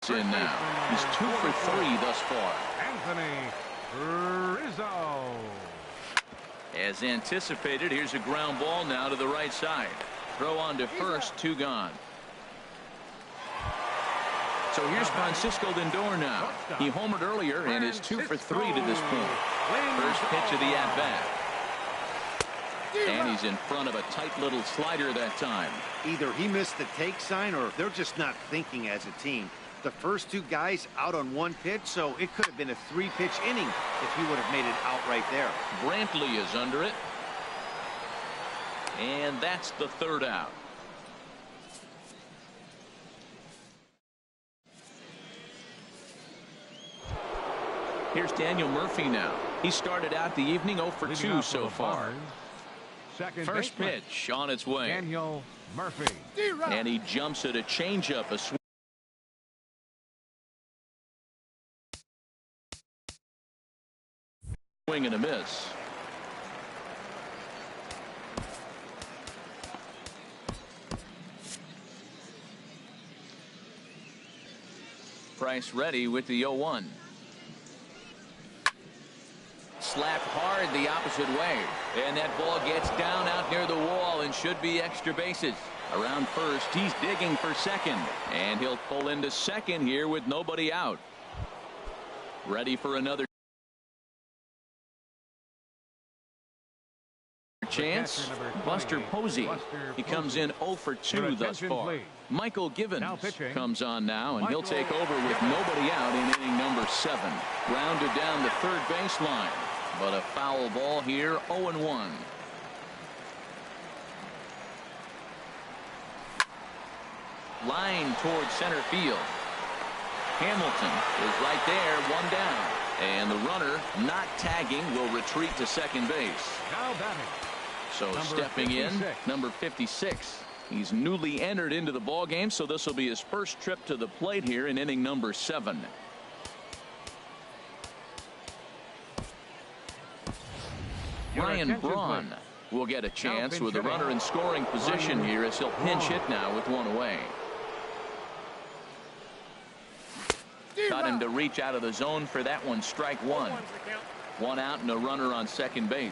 in now. He's 2 for 3 thus far. Anthony Rizzo. As anticipated, here's a ground ball now to the right side. Throw on to first, 2 gone. So here's Francisco Lindor now. He homered earlier and is 2 for 3 to this point. First pitch of the at-bat. And he's in front of a tight little slider that time. Either he missed the take sign or they're just not thinking as a team. The first 2 guys out on 1 pitch, so it could have been a 3-pitch inning if he would have made it out right there. Brantley is under it. And that's the 3rd out. Here's Daniel Murphy now. He started out the evening 0 for 2 so far. First pitch on its way. Daniel Murphy. And he jumps at a changeup. A swing and a miss. Price ready with the 0-1. Slapped hard the opposite way, and that ball gets down out near the wall and should be extra bases. Around first, he's digging for second, and he'll pull into second here with nobody out. Ready for another chance. Buster Posey. He comes in 0 for 2 thus far. Michael Givens comes on now, and he'll take over with nobody out in inning number 7. Rounded down the third baseline, but a foul ball here. 0-1. Line towards center field. Hamilton is right there, 1 down, and the runner not tagging will retreat to second base. Now batting. So stepping in, number 56. He's newly entered into the ball game, so this will be his first trip to the plate here in inning number 7. Ryan Braun will get a chance with a runner in scoring position here as he'll pinch hit now with 1 away. Got him happened to reach out of the zone for that one. Strike one. One out and a runner on second base.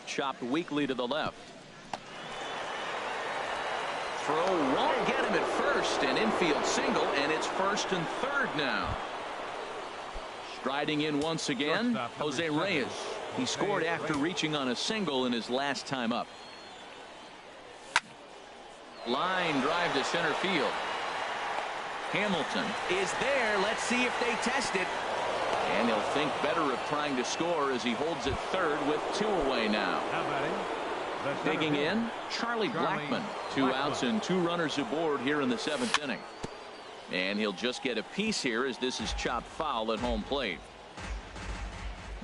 Chopped weakly to the left. Throw won't get him at first. An infield single, and it's first and third now. Striding in once again, Jose Reyes. He scored after reaching on a single in his last time up. Line drive to center field. Hamilton is there. Let's see if they test it. And he'll think better of trying to score as he holds it third with two away now. Digging in, Charlie Blackmon. 2 outs and 2 runners aboard here in the 7th inning. And he'll just get a piece here as this is chopped foul at home plate.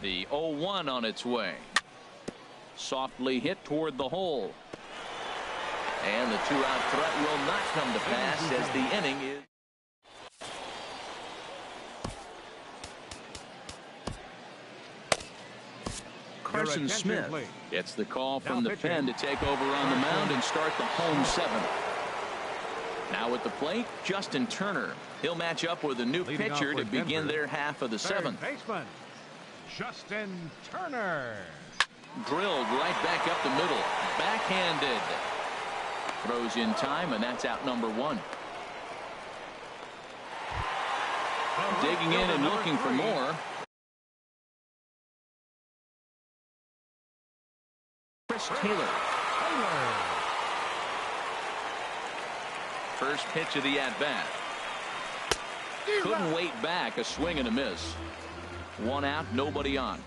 The 0-1 on its way. Softly hit toward the hole. And the 2-out threat will not come to pass as the inning is. Carson Smith gets the call from the pen to take over on the mound and start the home 7th. Now at the plate, Justin Turner. He'll match up with a new pitcher to begin their half of the 7th. Baseman Justin Turner. Drilled right back up the middle. Backhanded. Throws in time, and that's out number 1. Digging in and looking for more. Chris Taylor. First pitch of the at-bat. Couldn't wait back. A swing and a miss. 1 out, nobody on.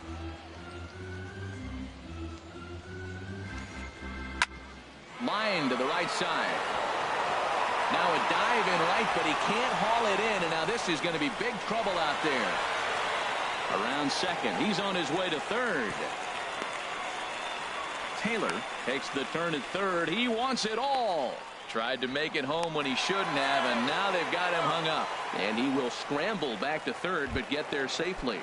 Line to the right side. Now a dive in right, but he can't haul it in, and now this is going to be big trouble out there. Around second. He's on his way to third. Taylor takes the turn at third. He wants it all. Tried to make it home when he shouldn't have, and now they've got him hung up. And he will scramble back to third, but get there safely.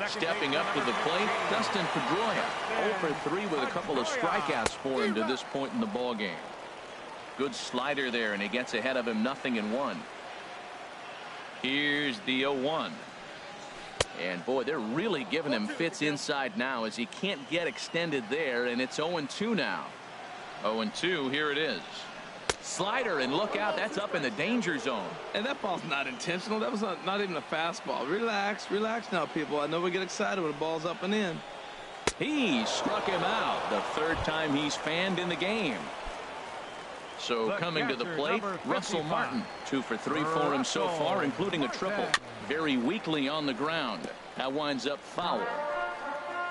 Stepping up to the plate, Dustin Pedroia. 0 for 3 with a couple of strikeouts for him to this point in the ball game. Good slider there, and he gets ahead of him 0-1. Here's the 0-1. And boy, they're really giving him fits inside now as he can't get extended there, and it's 0-2 now. 0-2, here it is. Slider, and look out, that's up in the danger zone. And that ball's not intentional. That was not even a fastball. Relax now, people. I know we get excited when the ball's up and in. He struck him out. The 3rd time he's fanned in the game. So coming to the plate, Russell Martin. 2 for 3 for him so far, including a triple. Very weakly on the ground. That winds up foul.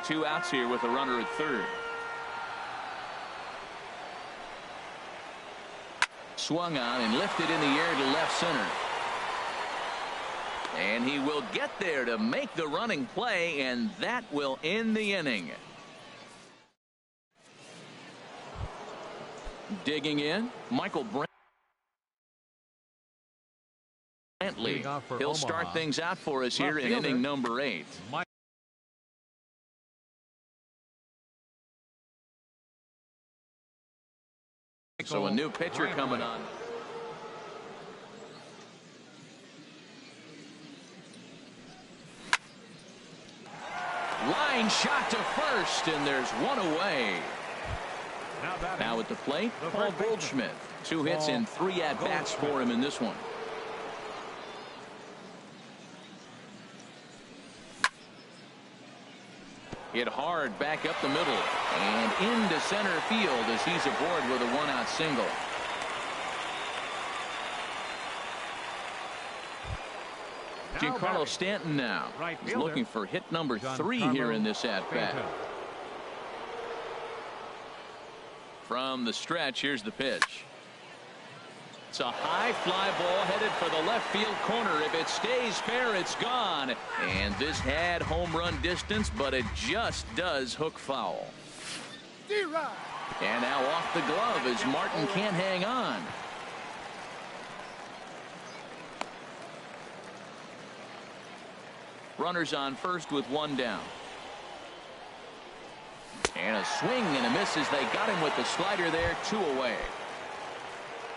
2 outs here with a runner at third. Swung on and lifted in the air to left center. And he will get there to make the running play, and that will end the inning. Digging in, Michael Brantley. He'll start things out for us here in inning number 8. So a new pitcher coming on. Line shot to first, and there's 1 away. Now at the plate, Paul Goldschmidt. 2 hits and 3 at-bats for him in this one. Hit hard back up the middle and into center field as he's aboard with a 1-out single. Giancarlo Stanton now. He's looking for hit number 3 here in this at-bat. From the stretch, here's the pitch. It's a high fly ball headed for the left field corner. If it stays fair, it's gone. And this had home run distance, but it just does hook foul. And now off the glove as Martin can't hang on. Runners on first with 1 down. And a swing and a miss as they got him with the slider there. 2 away.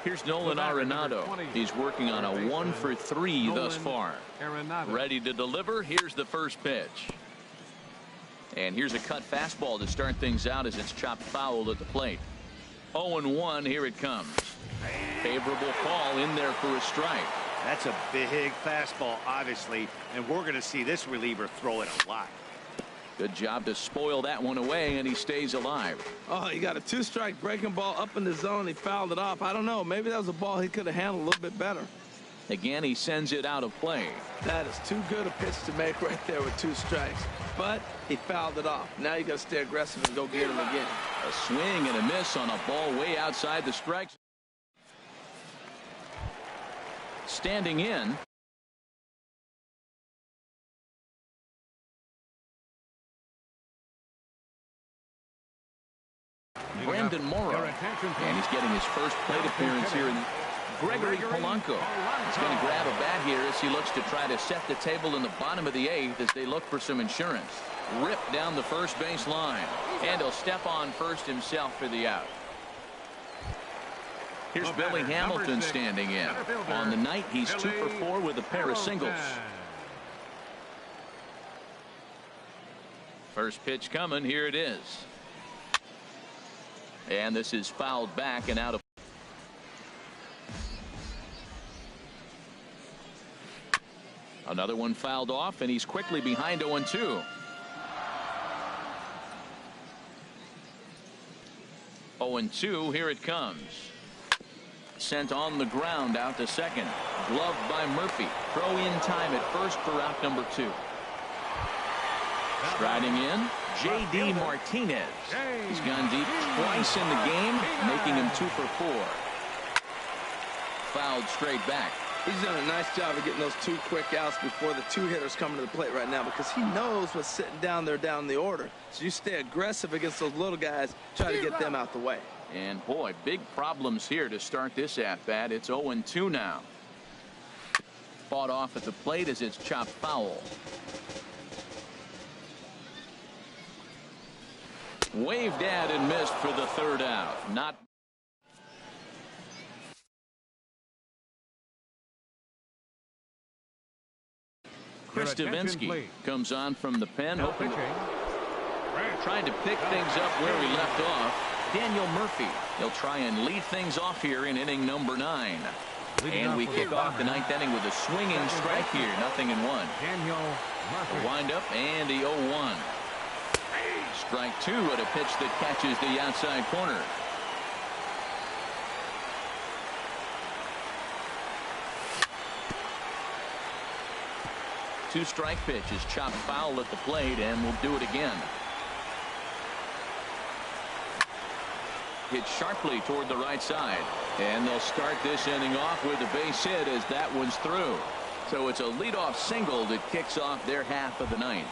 Here's Nolan Arenado. He's working on a 1-for-3 thus far. Ready to deliver. Here's the first pitch. And here's a cut fastball to start things out as it's chopped foul at the plate. 0-1. Here it comes. Favorable call in there for a strike. That's a big fastball, obviously, and we're going to see this reliever throw it a lot. Good job to spoil that one away, and he stays alive. Oh, he got a 2-strike breaking ball up in the zone. He fouled it off. I don't know. Maybe that was a ball he could have handled a little bit better. Again, he sends it out of play. That is too good a pitch to make right there with 2 strikes. But he fouled it off. Now you got to stay aggressive and go get him again. A swing and a miss on a ball way outside the strike. Standing in. Brandon Morrow, and he's getting his first plate appearance here in Gregory Polanco. He's going to grab a bat here as he looks to try to set the table in the bottom of the 8th as they look for some insurance. Ripped down the first base line, and he'll step on first himself for the out. Here's Billy Hamilton standing in. On the night, he's 2 for 4 with a pair of singles. First pitch coming. Here it is. And this is fouled back and out of. Another one fouled off, and he's quickly behind 0-2. 0-2. Here it comes. Sent on the ground out to second. Gloved by Murphy. Throw in time at first for out number 2. Striding in, J.D. Martinez. He's gone deep twice in the game, making him 2 for 4. Fouled straight back. He's done a nice job of getting those 2 quick outs before the 2 hitters come to the plate right now, because he knows what's sitting down there down the order. So you stay aggressive against those little guys, try to get them out the way. And boy, big problems here to start this at-bat. It's 0-2 now. Fought off at the plate as it's chopped foul. Waved at and missed for the 3rd out. Not. Chris Davinsky comes on from the pen, hoping, trying to pick things up where he left off. Daniel Murphy. He'll try and lead things off here in inning number 9. And we kick off the 9th inning with a swinging strike here. 0-1. A windup and the 0-1. Strike 2 at a pitch that catches the outside corner. Two-strike pitch is chopped foul at the plate, and we'll do it again. Hit sharply toward the right side, and they'll start this inning off with a base hit as that one's through. So it's a leadoff single that kicks off their half of the 9th.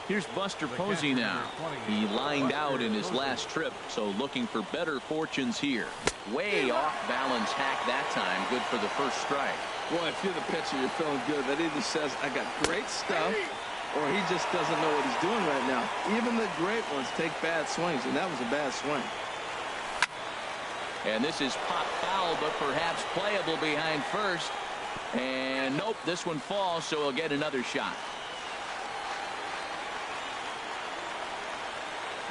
Here's Buster Posey now. He lined out in his last trip, so looking for better fortunes here. Way off balance hack that time. Good for the first strike. Boy, if you're the pitcher, you're feeling good. That either says, I got great stuff, or he just doesn't know what he's doing right now. Even the great ones take bad swings, and that was a bad swing. And this is pop foul, but perhaps playable behind first. And nope, this one falls, so he'll get another shot.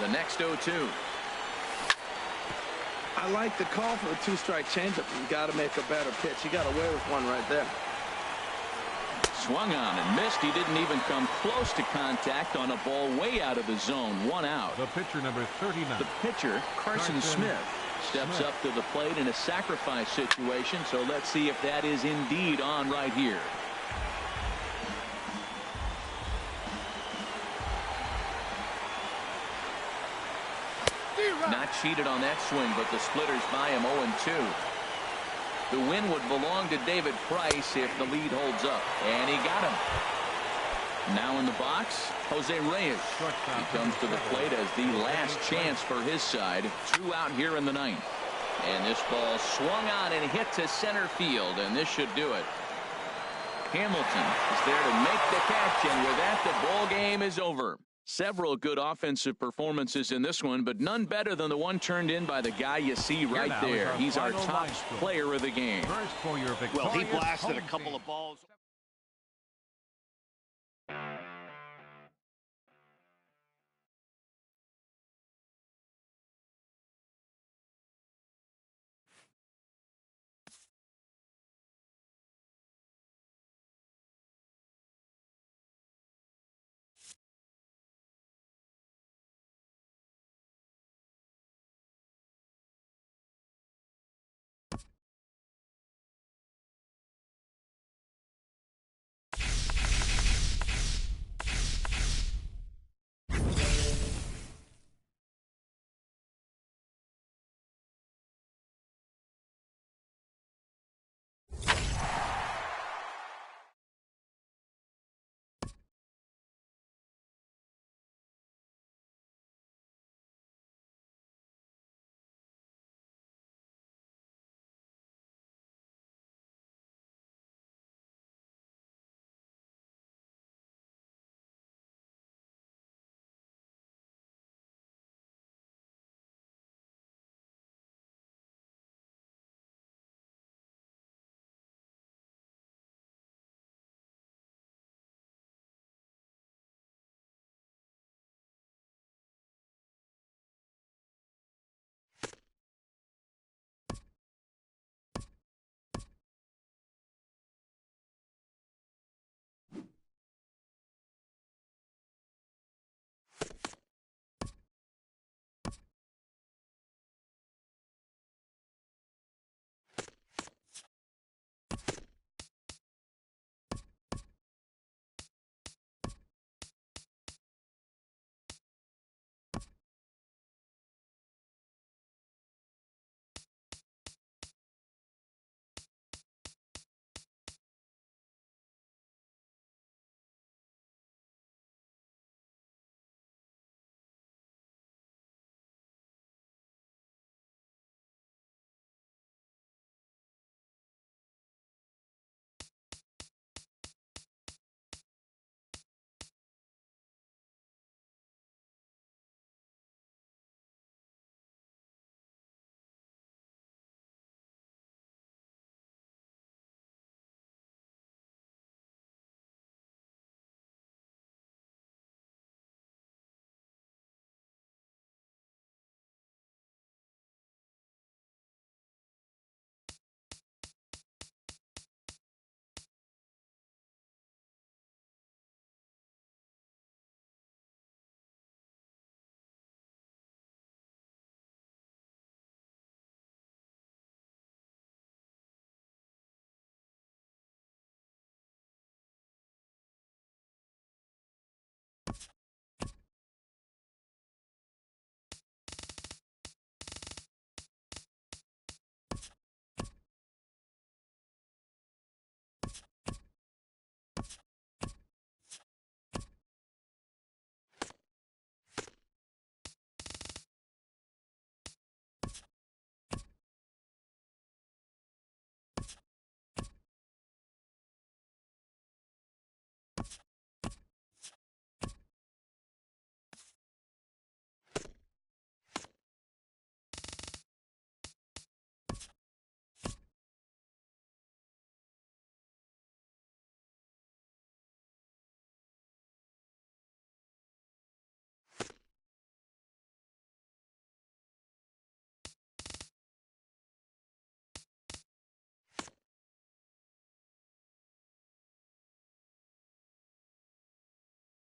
The next 0-2. I like the call for a 2-strike changeup. You got to make a better pitch. He got away with one right there. Swung on and missed. He didn't even come close to contact on a ball way out of the zone. 1 out. The pitcher number 39. The pitcher, Carson Smith, steps up to the plate in a sacrifice situation. So let's see if that is indeed on right here. Not cheated on that swing, but the splitters by him 0-2. The win would belong to David Price if the lead holds up. And he got him. Now in the box, Jose Reyes. He comes to the plate as the last chance for his side. 2 out here in the 9th. And this ball swung on and hit to center field, and this should do it. Hamilton is there to make the catch, and with that, the ball game is over. Several good offensive performances in this one, but none better than the one turned in by the guy you see right there. He's our top player of the game. Well, he blasted a couple of balls.